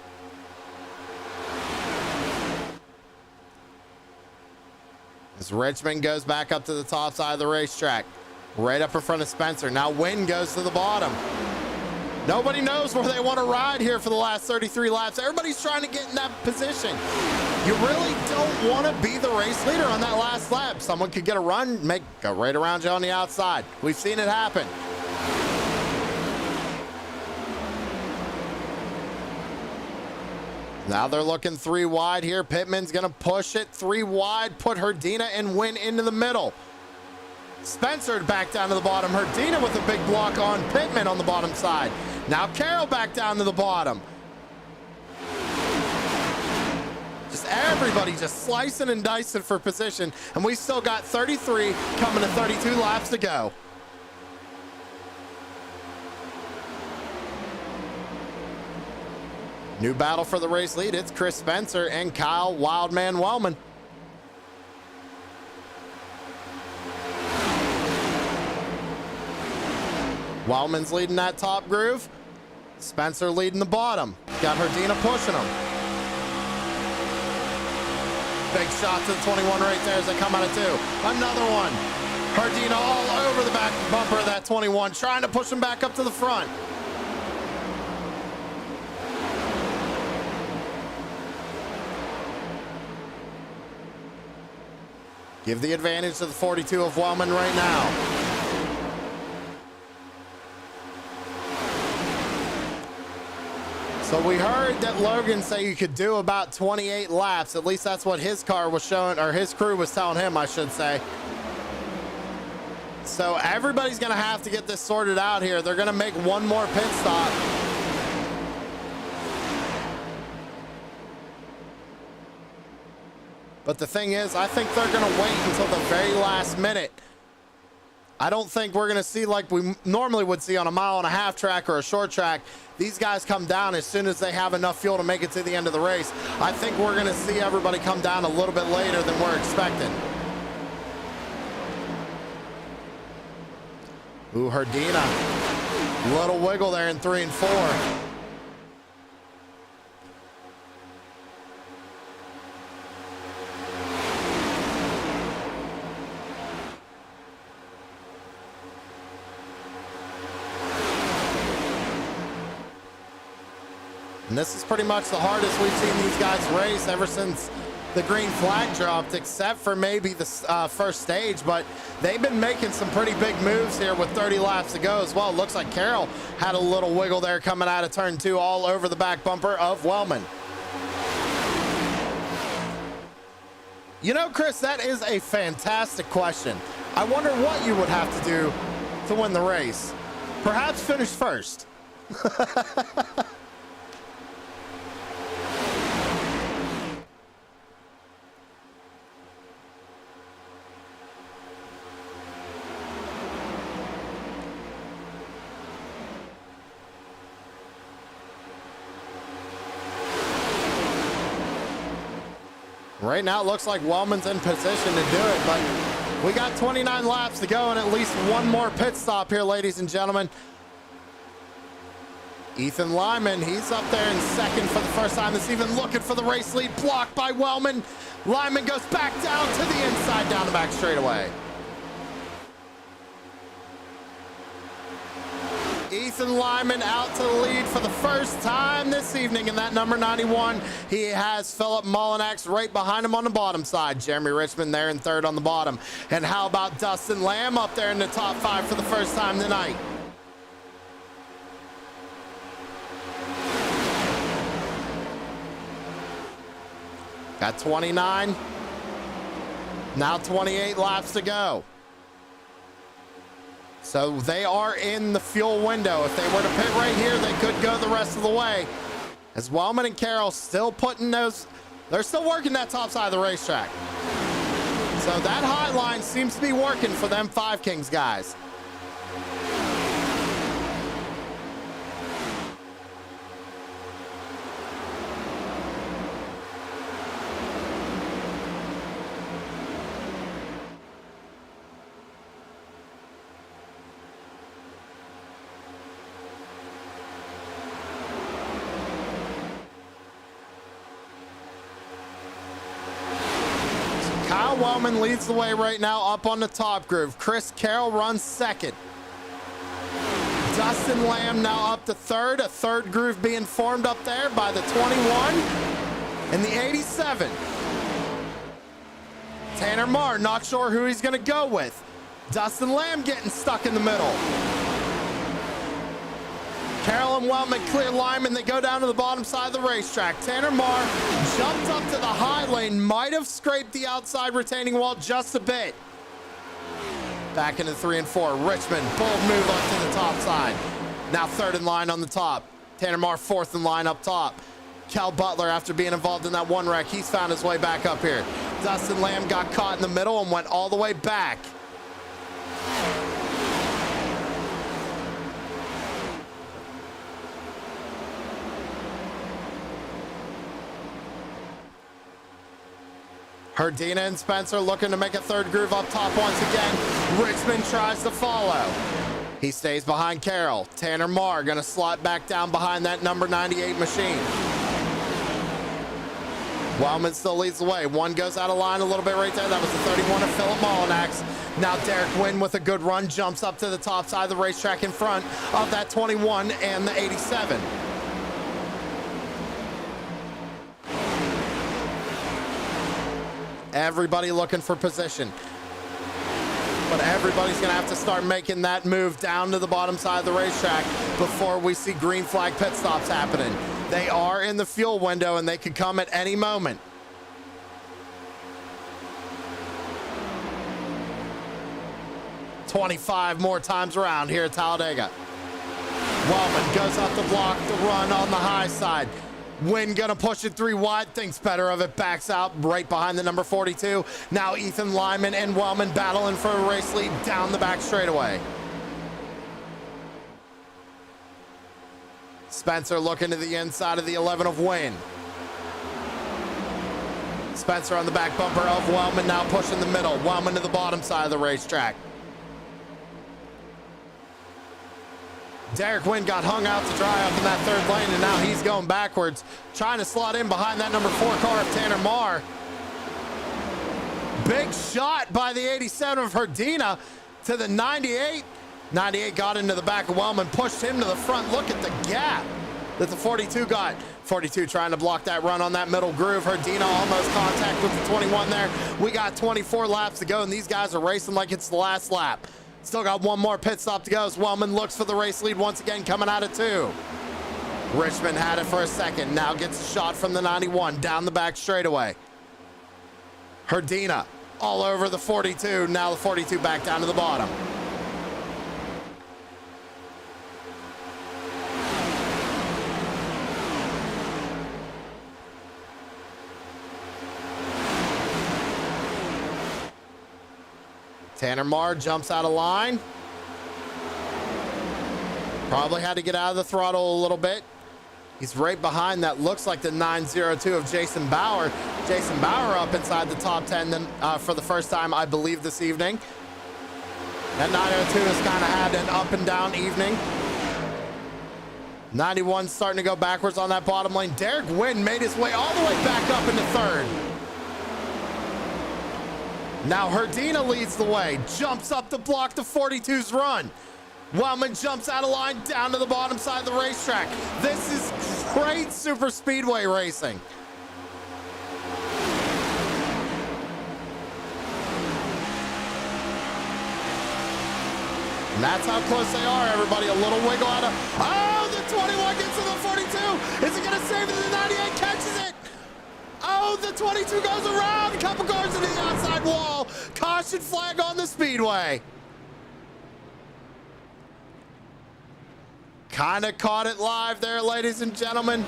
As Richmond goes back up to the top side of the racetrack, right up in front of Spencer. Now Wynn goes to the bottom. Nobody knows where they want to ride here for the last 33 laps. Everybody's trying to get in that position. You really don't want to be the race leader on that last lap. Someone could get a run, go right around you on the outside. We've seen it happen. Now they're looking 3 wide here. Pittman's going to push it 3 wide, put Herdina and Wynn into the middle. Spencer back down to the bottom. Herdina with a big block on Pittman on the bottom side. Now Carroll back down to the bottom. Just everybody just slicing and dicing for position. And we still got 33 coming to 32 laps to go. New battle for the race lead. It's Chris Spencer and Kyle Wildman Wellman. Wellman's leading that top groove. Spencer leading the bottom. Got Herdina pushing him. Big shot to the 21 right there as they come out of 2. Another one. Herdina all over the back bumper of that 21, trying to push him back up to the front. Give the advantage to the 42 of Wellman right now. So we heard that Logan say you could do about 28 laps. At least that's what his car was showing, or his crew was telling him, I should say. So everybody's going to have to get this sorted out here. They're going to make one more pit stop. But the thing is, I think they're going to wait until the very last minute. I don't think we're going to see like we normally would see on a 1.5 mile track or a short track. These guys come down as soon as they have enough fuel to make it to the end of the race. I think we're going to see everybody come down a little bit later than we're expecting. Ooh, Herdina. Little wiggle there in 3 and 4. And this is pretty much the hardest we've seen these guys race ever since the green flag dropped, except for maybe the first stage. But they've been making some pretty big moves here with 30 laps to go as well. Looks like Carroll had a little wiggle there coming out of turn 2 all over the back bumper of Wellman. You know, Chris, that is a fantastic question. I wonder what you would have to do to win the race. Perhaps finish first. Right now, it looks like Wellman's in position to do it, but we got 29 laps to go and at least one more pit stop here, ladies and gentlemen. Ethan Lyman, he's up there in second for the first time this evening, looking for the race lead, blocked by Wellman. Lyman goes back down to the inside, down the back straightaway. Ethan Lyman out to the lead for the first time this evening in that number 91. He has Philip Mullinax right behind him on the bottom side. Jeremy Richmond there in third on the bottom. And how about Dustin Lamb up there in the top 5 for the first time tonight? Got 29. Now 28 laps to go. So they are in the fuel window. If they were to pit right here, they could go the rest of the way. As Wellman and Carroll still putting those, they're still working that top side of the racetrack. So that high line seems to be working for them Five Kings guys. Kyle Wellman leads the way right now up on the top groove. Chris Carroll runs second. Dustin Lamb now up to third. A third groove being formed up there by the 21 and the 87. Tanner Marr not sure who he's going to go with. Dustin Lamb getting stuck in the middle. Carroll and Wellman clear Lyman. They go down to the bottom side of the racetrack. Tanner Marr jumped up to the high lane, might have scraped the outside retaining wall just a bit. Back into 3 and 4. Richmond, bold move up to the top side. Now third in line on the top. Tanner Marr fourth in line up top. Cal Butler, after being involved in that one wreck, he's found his way back up here. Dustin Lamb got caught in the middle and went all the way back. Herdina and Spencer looking to make a third groove up top once again. Richmond tries to follow. He stays behind Carroll. Tanner Marr gonna slot back down behind that number 98 machine. Wellman still leads the way. One goes out of line a little bit right there. That was the 31 of Philip Mullinax. Now Derek Wynn with a good run jumps up to the top side of the racetrack in front of that 21 and the 87. Everybody looking for position. But everybody's going to have to start making that move down to the bottom side of the racetrack before we see green flag pit stops happening. They are in the fuel window and they could come at any moment. "25 more times around here at Talladega. Wellman goes up the block to run on the high side. Wynn gonna push it 3 wide, thinks better of it, backs out right behind the number 42. Now Ethan Lyman and Wellman battling for a race lead down the back straightaway. Spencer looking to the inside of the 11 of Wynn. Spencer on the back bumper of Wellman, now pushing the middle. Wellman to the bottom side of the racetrack. Derek Wynn got hung out to dry up in that 3rd lane, and now he's going backwards, trying to slot in behind that number 4 car of Tanner Marr. Big shot by the 87 of Herdina to the 98. 98 got into the back of Wellman, pushed him to the front. Look at the gap that the 42 got. 42 trying to block that run on that middle groove. Herdina almost contact with the 21 there. We got 24 laps to go, and these guys are racing like it's the last lap. Still got one more pit stop to go as Wellman looks for the race lead once again, coming out of 2. Richmond had it for a second, now gets a shot from the 91 down the back straightaway. Herdina all over the 42, now the 42 back down to the bottom. Tanner Marr jumps out of line. Probably had to get out of the throttle a little bit. He's right behind that looks like the 902 of Jason Bauer. Jason Bauer up inside the top 10 then, for the first time, I believe, this evening. That 902 has kind of had an up and down evening. 91 starting to go backwards on that bottom lane. Derek Wynn made his way all the way back up into 3rd. Now Herdina leads the way, jumps up to block the 42's run. Wellman jumps out of line down to the bottom side of the racetrack. This is great super speedway racing. And that's how close they are, everybody. A little wiggle out of, oh, the 21 gets to the 42. Is it gonna save it? The 98 catches it. Oh, the 22 goes around, a couple cars into the outside wall. Caution flag on the speedway. Kind of caught it live there, ladies and gentlemen.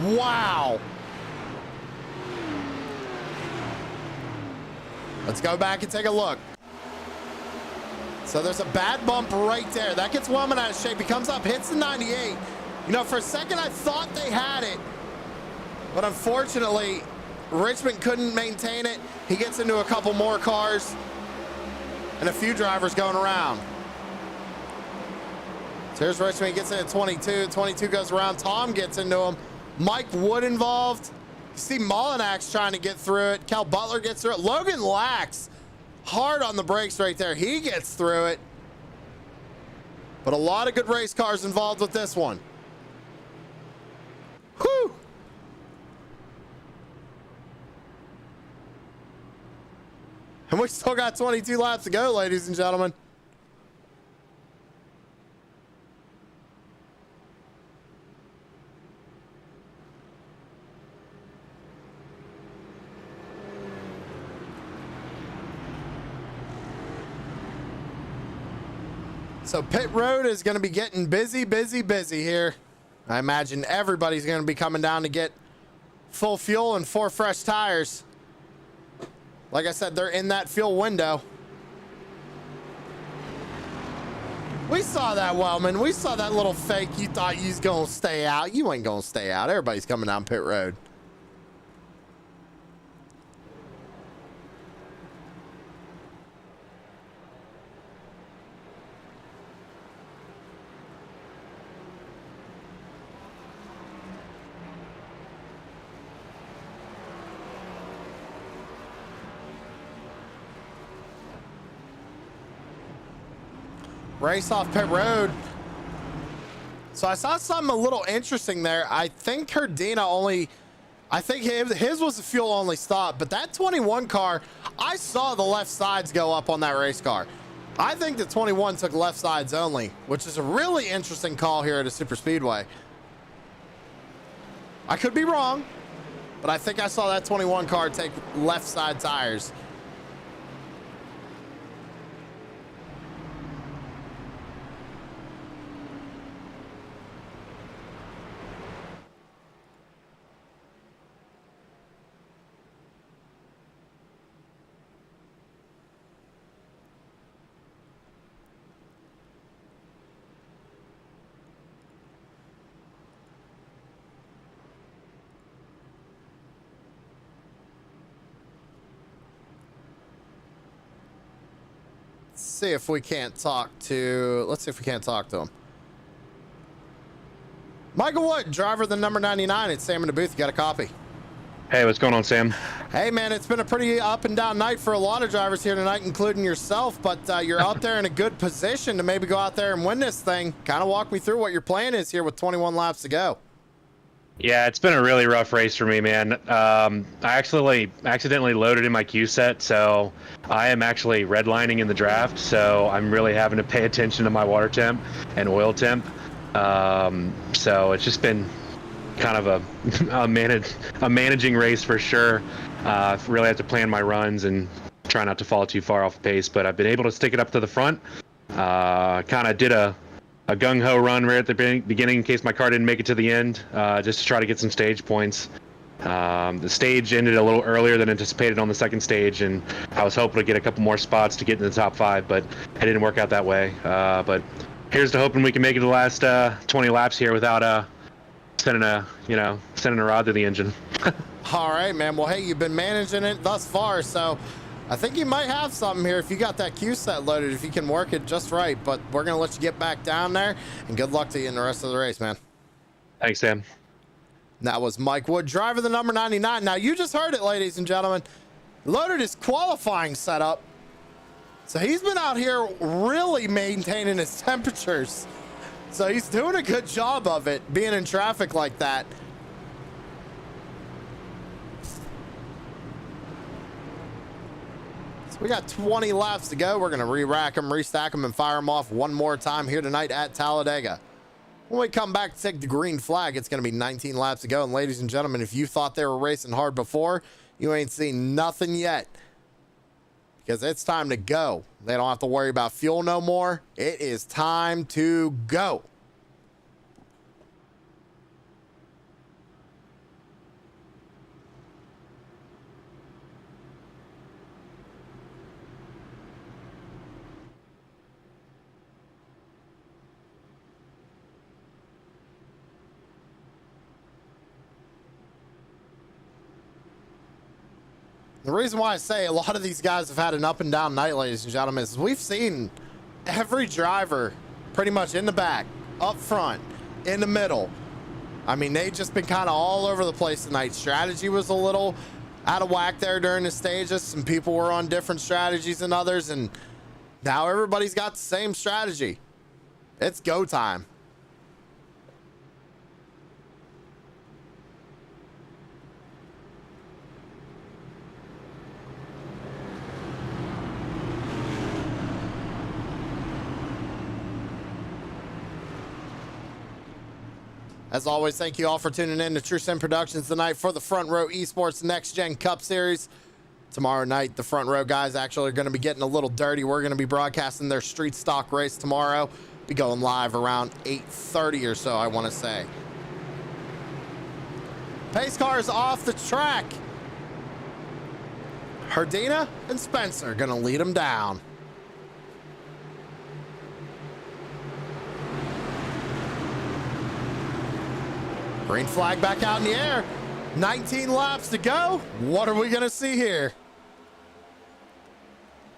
Wow. Let's go back and take a look. So there's a bad bump right there. That gets Wellman out of shape. He comes up, hits the 98. You know, for a second I thought they had it, but unfortunately, Richmond couldn't maintain it. He gets into a couple more cars and a few drivers going around. So here's Richmond, he gets in at 22. 22 goes around, Tom gets into him. Mike Wood involved. You see Mullinax trying to get through it. Cal Butler gets through it. Logan Lax hard on the brakes right there. He gets through it. But a lot of good race cars involved with this one. Whew. And we still got 22 laps to go, ladies and gentlemen. So pit road is going to be getting busy here. I imagine everybody's going to be coming down to get full fuel and 4 fresh tires. Like I said, they're in that fuel window. We saw that, Wellman. We saw that little fake. You thought you was going to stay out. You ain't going to stay out. Everybody's coming down pit road. Race off pit road. So I saw something a little interesting there. I think Herdina only, I think his was a fuel only stop, but that 21 car, I saw the left sides go up on that race car. I think the 21 took left sides only, which is a really interesting call here at a super speedway. I could be wrong, but I think I saw that 21 car take left side tires. see if we can't talk to. Let's see if we can't talk to him. Michael Wood, driver of the number 99. It's Sam in the booth. You got a copy. Hey, what's going on, Sam? Hey, man, it's been a pretty up and down night for a lot of drivers here tonight, including yourself, but you're out there in a good position to maybe go out there and win this thing. Kind of walk me through what your plan is here with 21 laps to go. Yeah, it's been a really rough race for me, man. I accidentally loaded in my Q set, so I am actually redlining in the draft, so I'm really having to pay attention to my water temp and oil temp. So it's just been kind of a managing race for sure. Really have to plan my runs and try not to fall too far off pace, but I've been able to stick it up to the front. Kind of did a gung-ho run right at the beginning in case my car didn't make it to the end, just to try to get some stage points. The stage ended a little earlier than anticipated on the second stage, and I was hoping to get a couple more spots to get in the top 5, but it didn't work out that way. But here's to hoping we can make it the last 20 laps here without sending a rod to the engine. All right, man. Well, hey, you've been managing it thus far, so I think you might have something here if you got that Q set loaded, if you can work it just right. But we're going to let you get back down there, and good luck to you in the rest of the race, man. Thanks, Sam. That was Mike Wood, driver of the number 99. Now, you just heard it, ladies and gentlemen. Loaded his qualifying setup. So he's been out here really maintaining his temperatures. So he's doing a good job of it, being in traffic like that. So we got 20 laps to go. We're going to re-rack them, restack them, and fire them off one more time here tonight at Talladega. When we come back to take the green flag, it's going to be 19 laps to go. And ladies and gentlemen, if you thought they were racing hard before, you ain't seen nothing yet. Because it's time to go. They don't have to worry about fuel no more. It is time to go. The reason why I say a lot of these guys have had an up and down night, ladies and gentlemen, is we've seen every driver pretty much in the back, up front, in the middle. I mean, they've just been kind of all over the place tonight. Strategy was a little out of whack there during the stages. Some people were on different strategies than others, and now everybody's got the same strategy. It's go time. As always, thank you all for tuning in to True Sim Productions tonight for the Front Row Esports Next Gen Cup Series. Tomorrow night, the Front Row guys actually are going to be getting a little dirty. We're going to be broadcasting their street stock race tomorrow. Be going live around 8:30 or so, I want to say. Pace cars off the track. Herdina and Spencer going to lead them down. Green flag back out in the air. 19 laps to go. What are we going to see here?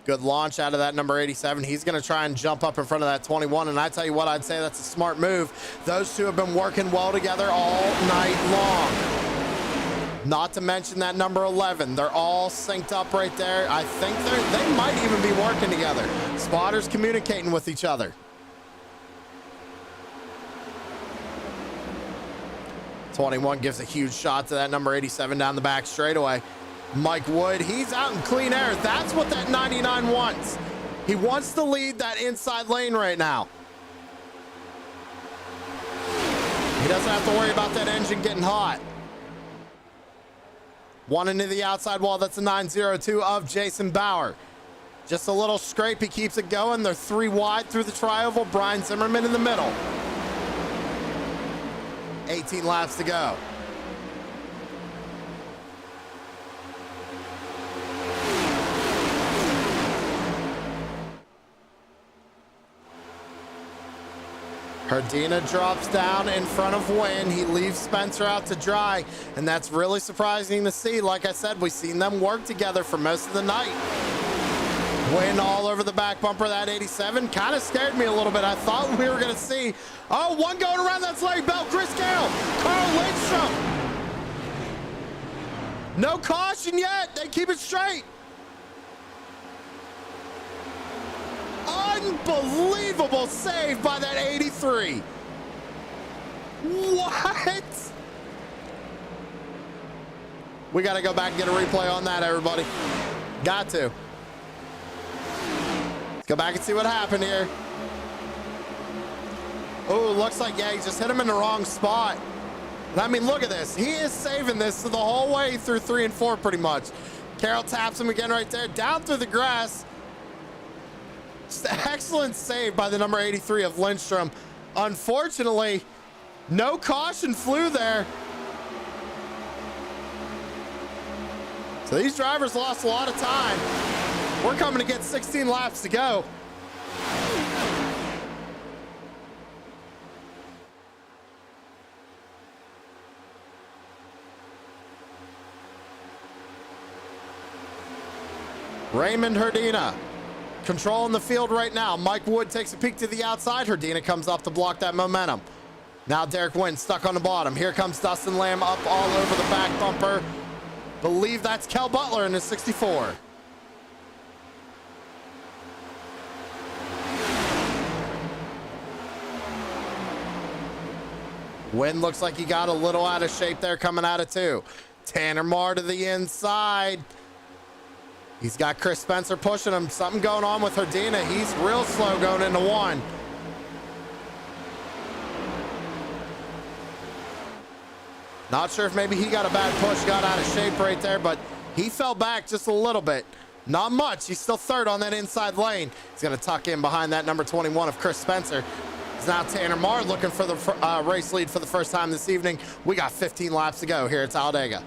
Good launch out of that number 87. He's going to try and jump up in front of that 21. And I tell you what, I'd say that's a smart move. Those two have been working well together all night long. Not to mention that number 11. They're all synced up right there. I think they might even be working together. Spotters communicating with each other. 21 gives a huge shot to that number 87 down the back straightaway. Mike Wood, he's out in clean air. That's what that 99 wants. He wants to lead that inside lane right now. He doesn't have to worry about that engine getting hot. One into the outside wall. That's a 902 of Jason Bauer. Just a little scrape. He keeps it going. They're 3 wide through the trioval. Brian Zimmerman in the middle. 18 laps to go. Herdina drops down in front of Wynn. He leaves Spencer out to dry, and that's really surprising to see. Like I said, we've seen them work together for most of the night. Win all over the back bumper, that 87. Kind of scared me a little bit. I thought we were going to see, oh, one going around that sleigh belt. Chris Carroll, Carl Lindstrom. No caution yet. They keep it straight. Unbelievable save by that 83. What? We got to go back and get a replay on that, everybody. Got to. Let's go back and see what happened here. Oh, looks like, yeah, he just hit him in the wrong spot. I mean, look at this. He is saving this the whole way through 3 and 4 pretty much. Carroll taps him again right there, down through the grass. Just excellent save by the number 83 of Lindstrom. Unfortunately, no caution flew there. So these drivers lost a lot of time. We're coming to get 16 laps to go. Raymond Herdina controlling the field right now. Mike Wood takes a peek to the outside. Herdina comes up to block that momentum. Now Derek Wynn stuck on the bottom. Here comes Dustin Lamb up all over the back bumper. Believe that's Kel Butler in his 64. Wynn looks like he got a little out of shape there coming out of 2. Tanner Marr to the inside. He's got Chris Spencer pushing him. Something going on with Herdina. He's real slow going into 1. Not sure if maybe he got a bad push, got out of shape right there, but he fell back just a little bit. Not much. He's still third on that inside lane. He's going to tuck in behind that number 21 of Chris Spencer. It's now Tanner Marr looking for the race lead for the first time this evening. We got 15 laps to go here at Talladega.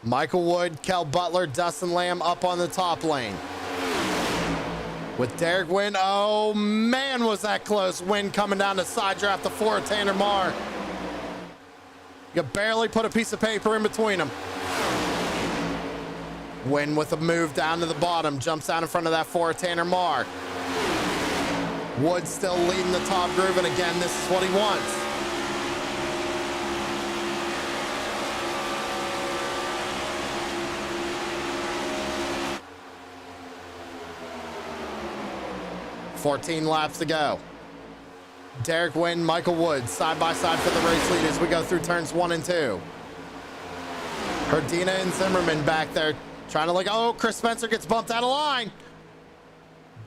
Michael Wood, Kel Butler, Dustin Lamb up on the top lane. With Derek Wynn, oh man, was that close. Wynn coming down to side draft the 4 of Tanner Marr. You barely put a piece of paper in between them. Wynn with a move down to the bottom, jumps out in front of that 4 of Tanner Marr. Wood still leading the top groove, and again, this is what he wants. $14 laps to go. Derek Wynn, Michael Woods, side by side for the race lead as we go through turns 1 and 2. Herdina and Zimmerman back there trying to oh, Chris Spencer gets bumped out of line.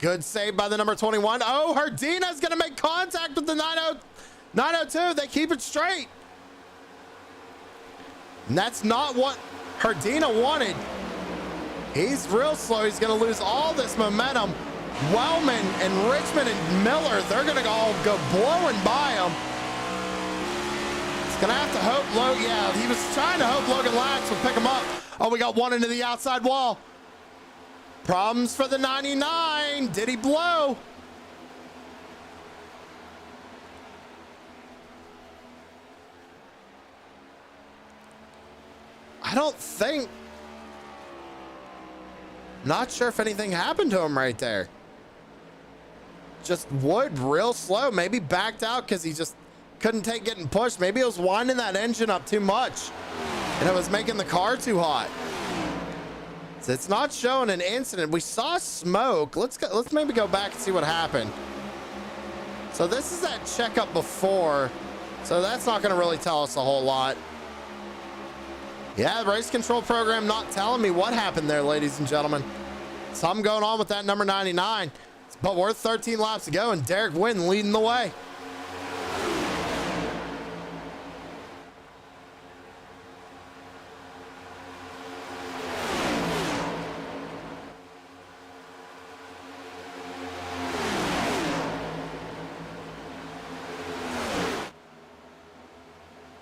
Good save by the number 21. Oh, Herdina's going to make contact with the 902. They keep it straight. And that's not what Herdina wanted. He's real slow. He's going to lose all this momentum. Wellman and Richmond and Miller, they're going to all go blowing by him. He's going to have to hope yeah, he was trying to hope Logan Lax would pick him up. Oh, we got one into the outside wall. Problems for the 99. Did he blow? I don't think. Not sure if anything happened to him right there. Just Wood real slow. Maybe backed out because he just couldn't take getting pushed. Maybe it was winding that engine up too much and it was making the car too hot. So it's not showing an incident. We saw smoke. Let's maybe go back and see what happened. So this is that checkup before. So that's not going to really tell us a whole lot. Yeah, the race control program not telling me what happened there, ladies and gentlemen. Something going on with that number 99. But we're 13 laps to go, and Derek Wynn leading the way.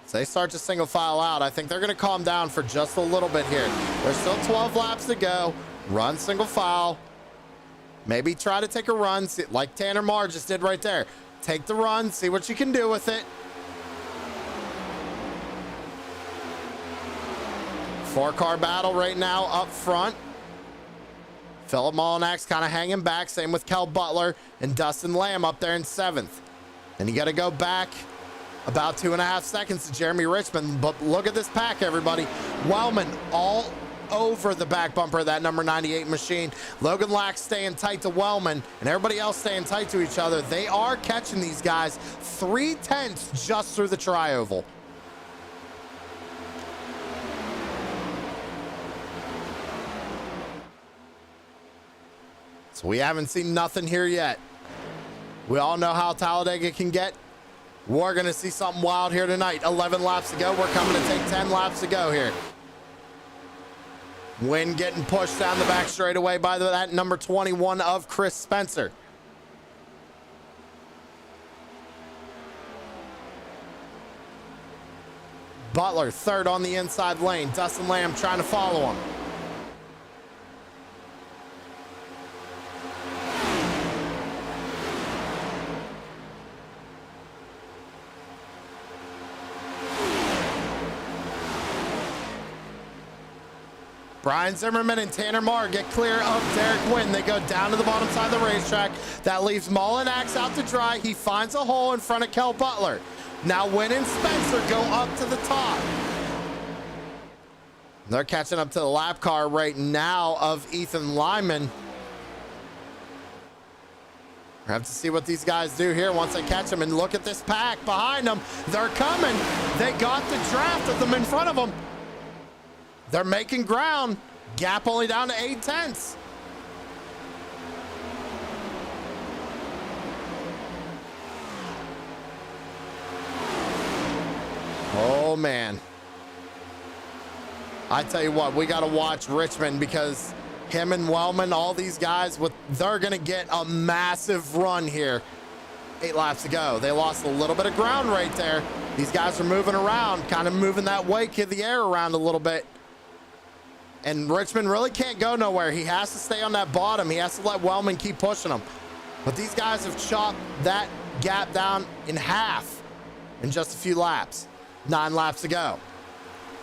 So they start to single file out. I think they're going to calm down for just a little bit here. There's still 12 laps to go. Run single file. Maybe try to take a run, like Tanner Marr just did right there. Take the run, see what you can do with it. 4-car battle right now up front. Philip Molinak's kind of hanging back. Same with Kel Butler and Dustin Lamb up there in 7th. And you got to go back about 2.5 seconds to Jeremy Richmond. But look at this pack, everybody. Wellman all over the back bumper of that number 98 machine. Logan Lack staying tight to Wellman and everybody else staying tight to each other. They are catching these guys 3/10 just through the tri-oval. So we haven't seen nothing here yet. We all know how Talladega can get. We're going to see something wild here tonight. 11 laps to go. We're coming to take 10 laps to go here. Wynn getting pushed down the back straightaway by that number 21 of Chris Spencer. Butler third on the inside lane. Dustin Lamb trying to follow him. Brian Zimmerman and Tanner Marr get clear of Derek Wynn. They go down to the bottom side of the racetrack. That leaves Molinax out to dry. He finds a hole in front of Kel Butler. Now Wynn and Spencer go up to the top. They're catching up to the lap car right now of Ethan Lyman. We have to see what these guys do here once they catch them. And look at this pack behind them. They're coming. They got the draft of them in front of them. They're making ground. Gap only down to 0.8. Oh, man. I tell you what, we got to watch Richmond because him and Wellman, all these guys, they're going to get a massive run here. 8 laps to go. They lost a little bit of ground right there. These guys are moving around, kind of moving that wake of the air around a little bit. And Richmond really can't go nowhere. He has to stay on that bottom. He has to let Wellman keep pushing him. But these guys have chopped that gap down in half in just a few laps. 9 laps to go.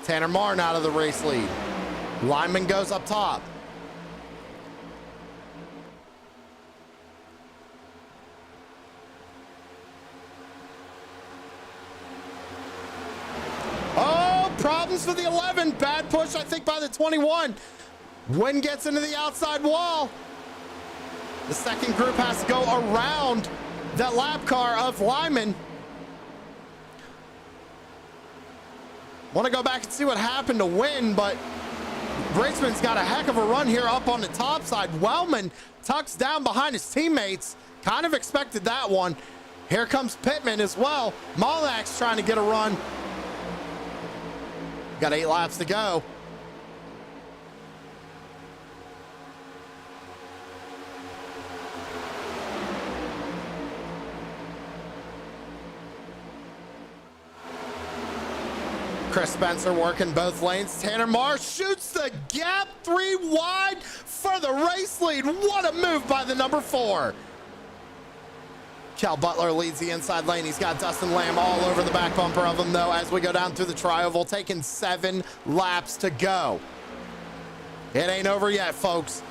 Tanner Martin out of the race lead. Lyman goes up top. Oh, problems for the 11. Bad push, I think, by the 21. Wynn gets into the outside wall. The second group has to go around that lap car of Lyman. Want to go back and see what happened to Wynn, but Richmond's got a heck of a run here up on the top side. Wellman tucks down behind his teammates. Kind of expected that one. Here comes Pittman as well. Molinax trying to get a run. Got 8 laps to go. Chris Spencer working both lanes. Tanner Marr shoots the gap 3 wide for the race lead. What a move by the number 4. Cal Butler leads the inside lane. He's got Dustin Lamb all over the back bumper of him, though, as we go down through the tri-oval, taking 7 laps to go. It ain't over yet, folks.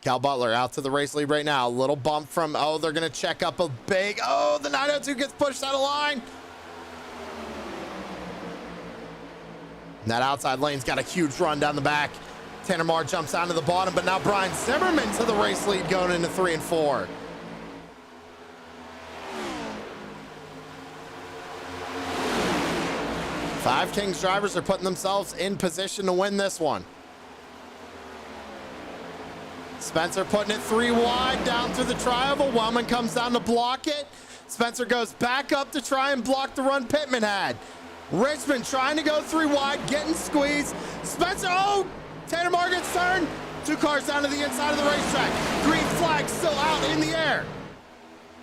Cal Butler out to the race lead right now. A little bump from, oh, they're going to check up a big, oh, the 902 gets pushed out of line. And that outside lane's got a huge run down the back. Tanner Marr jumps down to the bottom, but now Brian Zimmerman to the race lead going into 3 and 4. Five Kings drivers are putting themselves in position to win this one. Spencer putting it 3 wide down through the tri-oval. Wellman comes down to block it. Spencer goes back up to try and block the run Pittman had. Richmond trying to go 3 wide, getting squeezed. Spencer, oh, Tanner Marr gets turned. 2 cars down to the inside of the racetrack. Green flag still out in the air.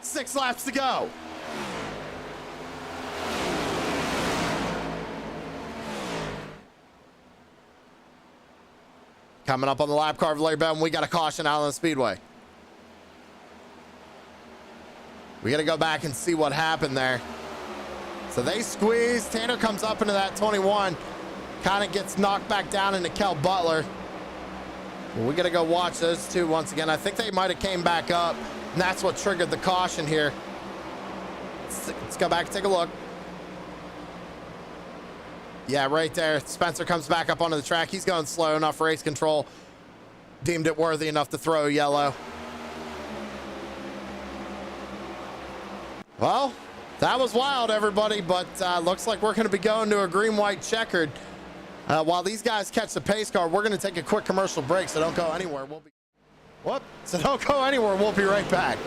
6 laps to go. Coming up on the lap car of Larry Bell, we got a caution out on the speedway. We got to go back and see what happened there. So they squeeze. Tanner comes up into that 21. Kind of gets knocked back down into Kel Butler. Well, we got to go watch those two once again. I think they might have came back up, and that's what triggered the caution here. Let's go back and take a look. Yeah, right there. Spencer comes back up onto the track. He's going slow enough. Race control deemed it worthy enough to throw yellow. Well, that was wild, everybody, but looks like we're going to be going to a green-white checkered. While these guys catch the pace car, we're going to take a quick commercial break, so don't go anywhere. So don't go anywhere. We'll be right back.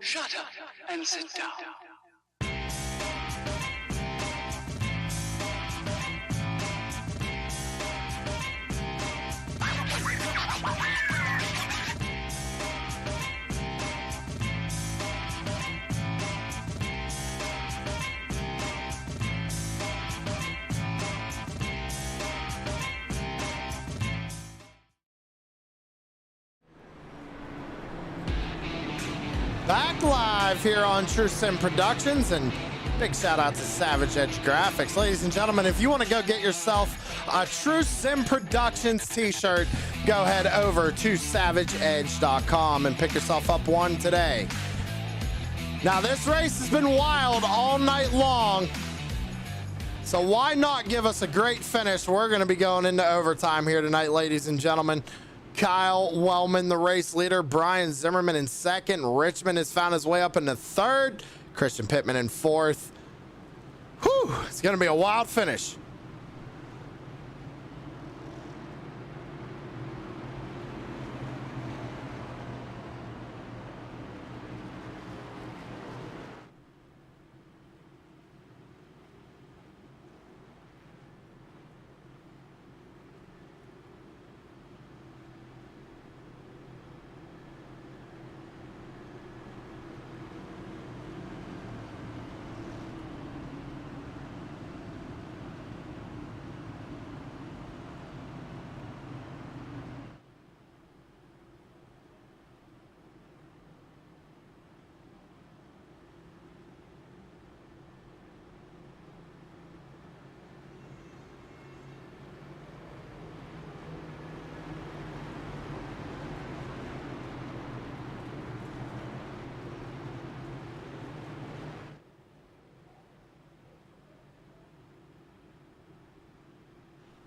Shut up and sit down. Back live here on True Sim Productions, and big shout out to Savage Edge Graphics. Ladies and gentlemen, if you want to go get yourself a True Sim Productions t-shirt, go head over to savageedge.com and pick yourself up one today. Now, this race has been wild all night long, so why not give us a great finish? We're going to be going into overtime here tonight, ladies and gentlemen. Kyle Wellman, the race leader. Brian Zimmerman in second. Richmond has found his way up into third. Christian Pittman in fourth. Whew, it's going to be a wild finish.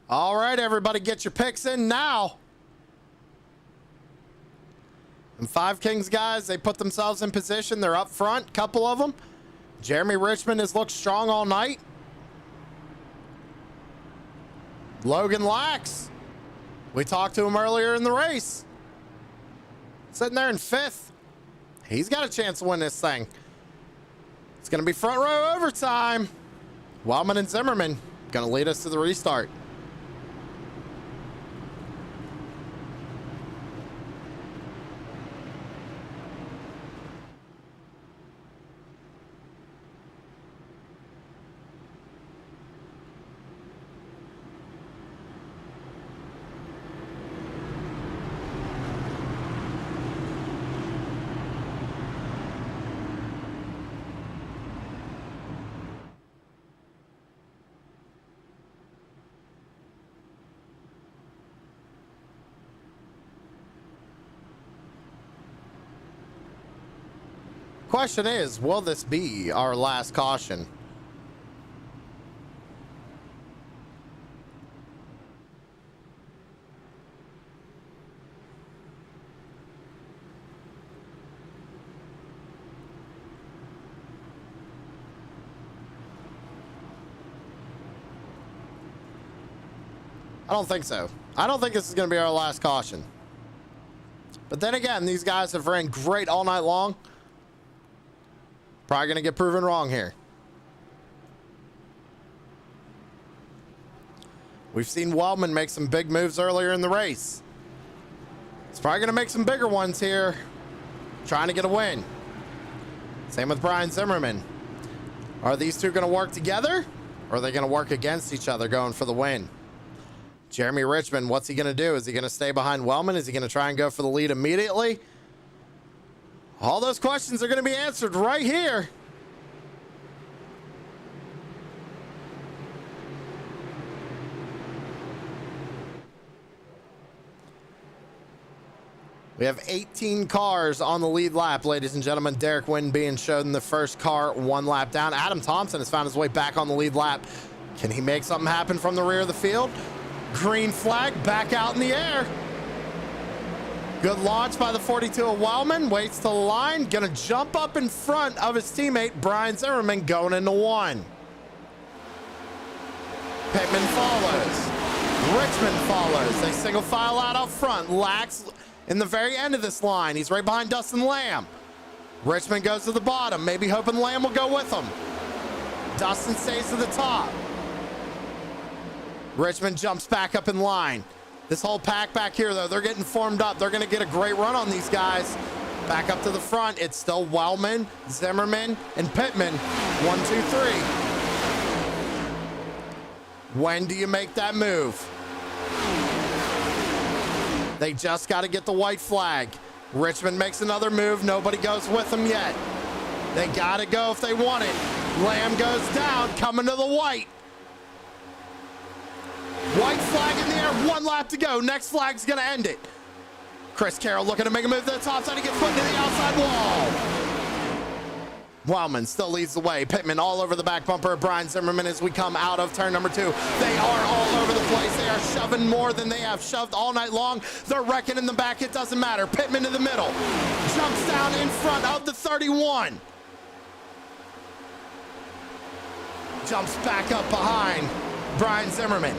All right, everybody, get your picks in now. And Five Kings guys, they put themselves in position. They're up front, couple of them. Jeremy Richmond has looked strong all night. Logan Lax, we talked to him earlier in the race. Sitting there in fifth. He's got a chance to win this thing. It's going to be front row overtime. Wellman and Zimmerman going to lead us to the restart. question is, will this be our last caution? I don't think so. I don't think this is going to be our last caution. But then again, these guys have ran great all night long. Probably going to get proven wrong here. We've seen Wellman make some big moves earlier in the race. He's probably going to make some bigger ones here, trying to get a win. Same with Brian Zimmerman. Are these two going to work together, or are they going to work against each other going for the win? Jeremy Richmond, what's he going to do? Is he going to stay behind Wellman? Is he going to try and go for the lead immediately? All those questions are going to be answered right here. We have 18 cars on the lead lap, ladies and gentlemen. Derek Wynn being shown in the first car, 1 lap down. Adam Thompson has found his way back on the lead lap. Can he make something happen from the rear of the field? Green flag back out in the air. Good launch by the 42 of Wellman. Waits to the line. Gonna jump up in front of his teammate, Brian Zimmerman, going into 1. Pittman follows. Richmond follows. They single file out up front. Lax in the very end of this line. He's right behind Dustin Lamb. Richmond goes to the bottom, maybe hoping Lamb will go with him. Dustin stays to the top. Richmond jumps back up in line. This whole pack back here, though, they're getting formed up. They're going to get a great run on these guys. Back up to the front, it's still Wellman, Zimmerman, and Pittman. 1, 2, 3. When do you make that move? They just got to get the white flag. Richmond makes another move. Nobody goes with them yet. They got to go if they want it. Lamb goes down, coming to the white. White flag in the air, 1 lap to go. Next flag's gonna end it. Chris Carroll looking to make a move to the top side. He gets put into the outside wall. Wellman still leads the way. Pittman all over the back bumper of Brian Zimmerman as we come out of turn number 2. They are all over the place. They are shoving more than they have shoved all night long. They're wrecking in the back. It doesn't matter. Pittman in the middle. Jumps down in front of the 31. Jumps back up behind Brian Zimmerman.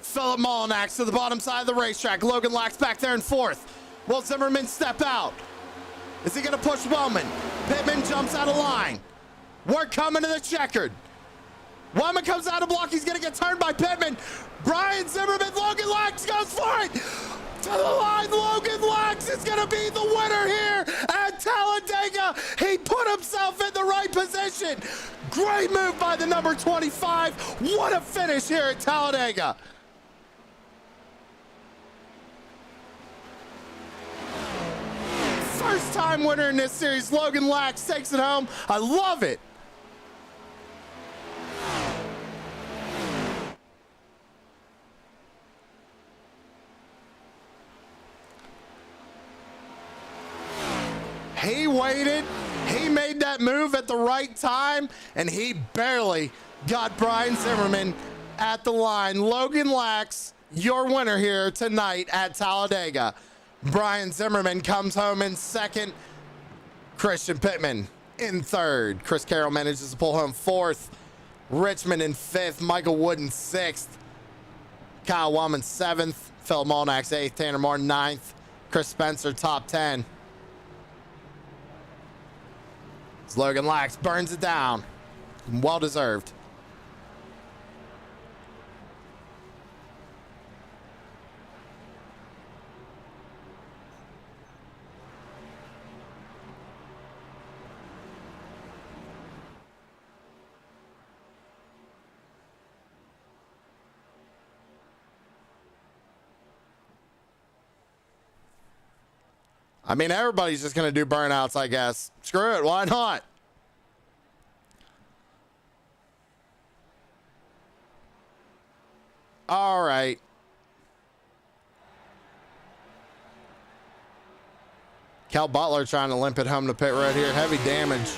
Philip Molinax to the bottom side of the racetrack. Logan Lax back there in 4th. Will Zimmerman step out? Is he going to push Wellman? Pittman jumps out of line. We're coming to the checkered. Wellman comes out of block. He's going to get turned by Pittman. Brian Zimmerman, Logan Lax goes for it. To the line, Logan Lax is going to be the winner here at Talladega. He put himself in the right position. Great move by the number 25. What a finish here at Talladega. First time winner in this series, Logan Lax takes it home. I love it. He waited, he made that move at the right time, and he barely got Brian Zimmerman at the line. Logan Lax, your winner here tonight at Talladega. Brian Zimmerman comes home in 2nd. Christian Pittman in 3rd. Chris Carroll manages to pull home 4th. Richmond in 5th. Michael Wood in 6th. Kyle Wellman 7th. Phil Molinax 8th. Tanner Moore 9th. Chris Spencer top 10. As Logan Lax burns it down. Well deserved. I mean, everybody's just going to do burnouts, I guess. Screw it. Why not? All right. Cal Butler trying to limp it home to pit road here. Heavy damage.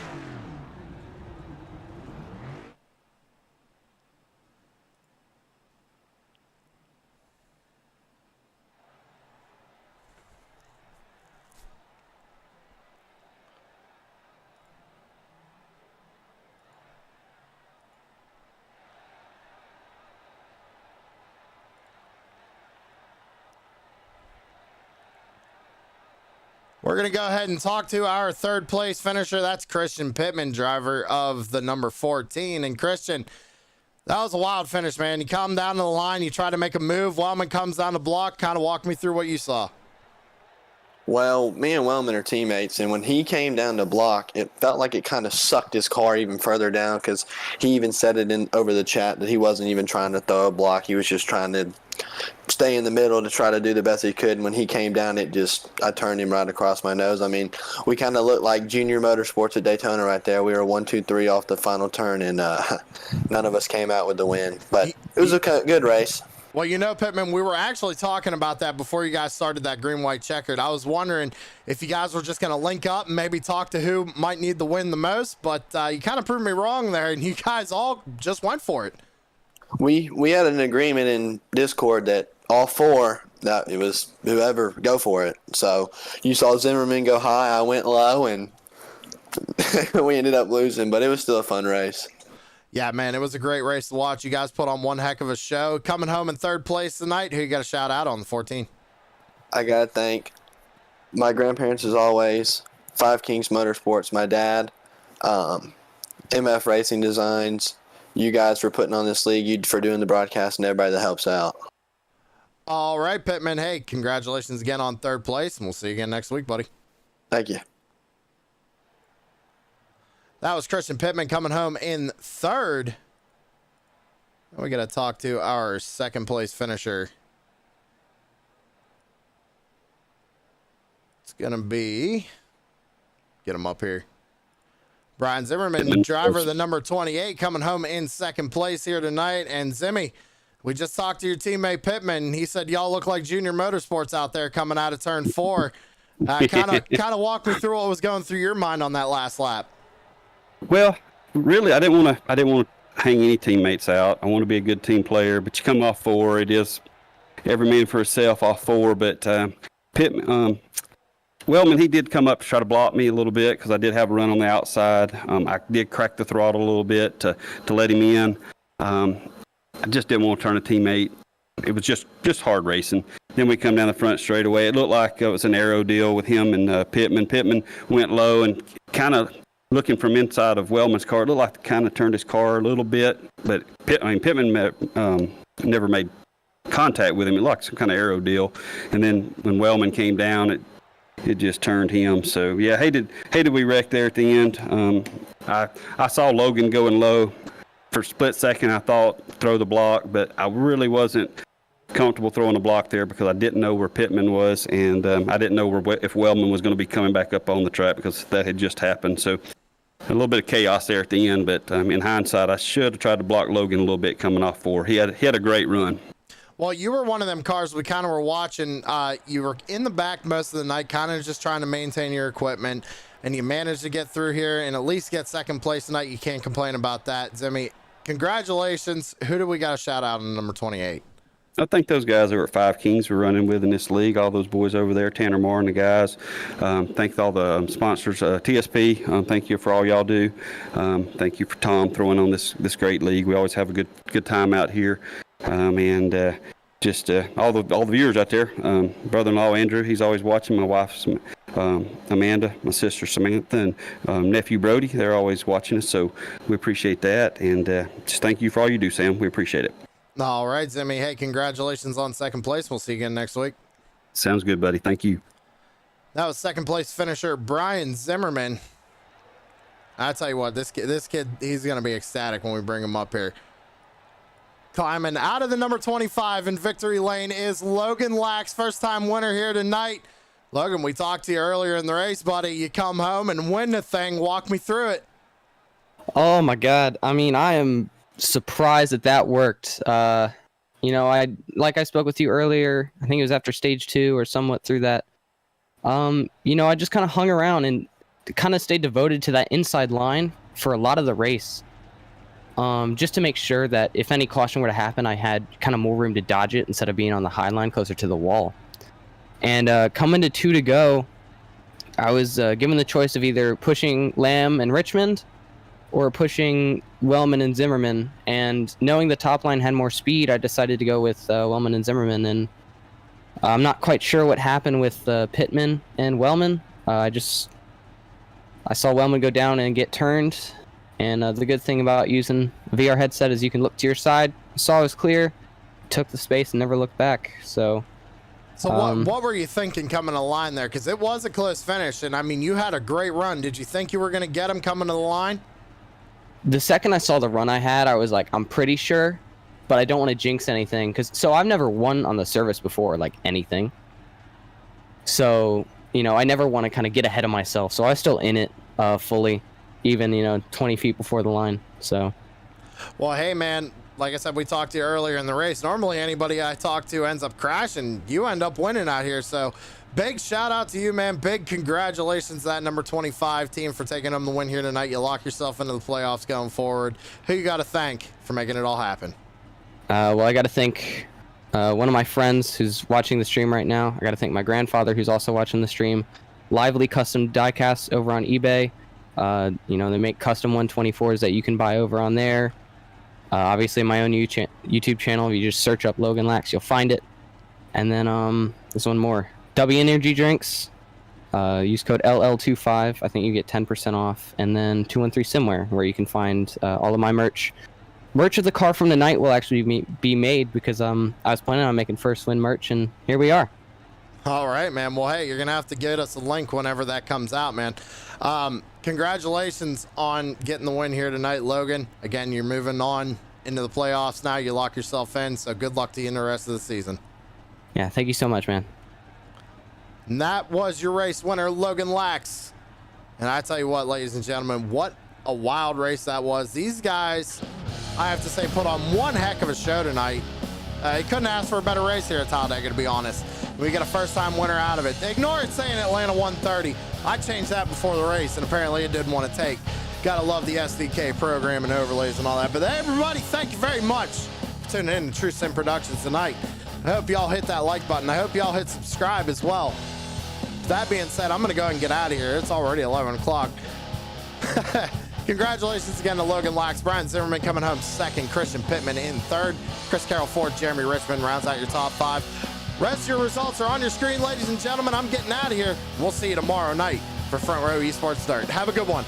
We're going to go ahead and talk to our third place finisher. That's Christian Pittman, driver of the number 14. And Christian, that was a wild finish, man. You come down to the line, you try to make a move. Wellman comes down the block. Kind of walk me through what you saw. Well, me and Wellman are teammates, and when he came down to block, it felt like it kind of sucked his car even further down, because he even said it in over the chat that he wasn't even trying to throw a block. He was just trying to stay in the middle to try to do the best he could. And when he came down, I turned him right across my nose. I mean, we kind of looked like Junior Motorsports at Daytona right there. We were 1, 2, 3 off the final turn, and none of us came out with the win. But it was a good race. Well, you know, Pittman, we were actually talking about that before you guys started that green-white checkered. I was wondering if you guys were just going to link up and maybe talk to who might need the win the most, but you kind of proved me wrong there, and you guys all just went for it. We had an agreement in Discord that all four, that it was whoever, go for it. So you saw Zimmerman go high, I went low, and we ended up losing, but it was still a fun race. Yeah, man, it was a great race to watch. You guys put on one heck of a show. Coming home in third place tonight, who you got to shout out on the 14? I got to thank my grandparents, as always, Five Kings Motorsports, my dad, MF Racing Designs, you guys for putting on this league, you for doing the broadcast, and everybody that helps out. All right, Pittman, hey, congratulations again on third place, and we'll see you again next week, buddy. Thank you. That was Christian Pittman coming home in third. We got to talk to our second place finisher. It's going to be, get him up here, Brian Zimmerman, driver of the number 28, coming home in second place here tonight. And Zimmy, we just talked to your teammate Pittman. He said y'all look like Junior Motorsports out there coming out of turn 4. Kind of walk me through what was going through your mind on that last lap. Well, really, I didn't want to hang any teammates out. I want to be a good team player, but you come off 4. It is every man for himself off 4. But Wellman, he did come up to try to block me a little bit because I did have a run on the outside. I did crack the throttle a little bit to let him in. I just didn't want to turn a teammate. It was just hard racing. Then we come down the front straightaway. It looked like it was an aero deal with him and Pittman. Pittman went low and kind of looking from inside of Wellman's car. It looked like kind of turned his car a little bit, but Pittman never made contact with him. It looked like some kind of aero deal. And then when Wellman came down, it just turned him. So yeah, hated we wrecked there at the end. I saw Logan going low for a split second. I thought throw the block, but I really wasn't comfortable throwing the block there because I didn't know where Pittman was, and I didn't know if Wellman was going to be coming back up on the track because that had just happened. So a little bit of chaos there at the end, but in hindsight, I should have tried to block Logan a little bit coming off 4. He had a great run. Well, you were one of them cars we kind of were watching. You were in the back most of the night, kind of just trying to maintain your equipment, and you managed to get through here and at least get second place tonight. You can't complain about that. Zimmy, congratulations. Who do we got to shout out on number 28? I think those guys over at Five Kings we're running with in this league, all those boys over there, Tanner Moore and the guys. Thank all the sponsors, TSP. Thank you for all y'all do. Thank you for Tom throwing on this great league. We always have a good time out here. And just all the viewers out there. Brother-in-law Andrew, he's always watching. My wife Amanda, my sister Samantha, and nephew Brody, they're always watching us. So we appreciate that. And just thank you for all you do, Sam. We appreciate it. All right, Zimmy. Hey, congratulations on second place. We'll see you again next week. Sounds good, buddy. Thank you. That was second place finisher Brian Zimmerman. I tell you what, this kid, he's going to be ecstatic when we bring him up here. Climbing out of the number 25 in victory lane is Logan Lax, first-time winner here tonight. Logan, we talked to you earlier in the race, buddy. You come home and win the thing. Walk me through it. Oh, my God. I mean, I am surprised that worked. I spoke with you earlier, I think it was after stage 2 or somewhat through that. I just kind of hung around and kind of stayed devoted to that inside line for a lot of the race. Just to make sure that if any caution were to happen, I had kind of more room to dodge it instead of being on the high line closer to the wall. And coming to 2 to go, I was given the choice of either pushing Lamb and Richmond or pushing Wellman and Zimmerman. And knowing the top line had more speed, I decided to go with Wellman and Zimmerman. And I'm not quite sure what happened with Pittman and Wellman. I saw Wellman go down and get turned. And the good thing about using a VR headset is you can look to your side. Saw it was clear, took the space, and never looked back. So what were you thinking coming to the line there? Because it was a close finish, and I mean, you had a great run. Did you think you were going to get him coming to the line? The second I saw the run I had, I was like, I'm pretty sure, but I don't want to jinx anything. So I've never won on the service before, like anything. So, I never want to kind of get ahead of myself. So I was still in it fully, even, 20 feet before the line. So. Well, hey, man. Like I said, we talked to you earlier in the race. Normally, anybody I talk to ends up crashing. You end up winning out here. So, big shout out to you, man. Big congratulations to that number 25 team for taking them the win here tonight. You lock yourself into the playoffs going forward. Who you got to thank for making it all happen? Well, I got to thank one of my friends who's watching the stream right now. I got to thank my grandfather who's also watching the stream. Lively Custom Diecast over on eBay. They make custom 124s that you can buy over on there. Obviously, my own YouTube channel. If you just search up Logan Lax, you'll find it. And then there's one more. W Energy Drinks. Use code LL25. I think you get 10% off. And then 213 Simware, where you can find all of my merch. Merch of the car from the night will actually be made because I was planning on making first win merch, and here we are. All right, man. Well, hey, you're going to have to get us a link whenever that comes out, man. Congratulations on getting the win here tonight, Logan. Again, you're moving on into the playoffs now. You lock yourself in, so good luck to you in the rest of the season. Yeah, thank you so much, man. And that was your race winner, Logan Lax. And I tell you what, ladies and gentlemen, what a wild race that was. These guys, I have to say, put on one heck of a show tonight. You couldn't ask for a better race here at Talladega, to be honest. We get a first-time winner out of it. Ignore it saying Atlanta 130. I changed that before the race, and apparently it didn't want to take. Gotta love the SDK program and overlays and all that. But everybody, thank you very much for tuning in to True Sim Productions tonight. I hope y'all hit that like button. I hope y'all hit subscribe as well. With that being said, I'm going to go ahead and get out of here. It's already 11 o'clock. Congratulations again to Logan Lax. Brian Zimmerman coming home second. Christian Pittman in third. Chris Carroll fourth. Jeremy Richmond rounds out your top five. Rest of your results are on your screen, ladies and gentlemen. I'm getting out of here. We'll see you tomorrow night for Front Row Esports Dirt. Have a good one.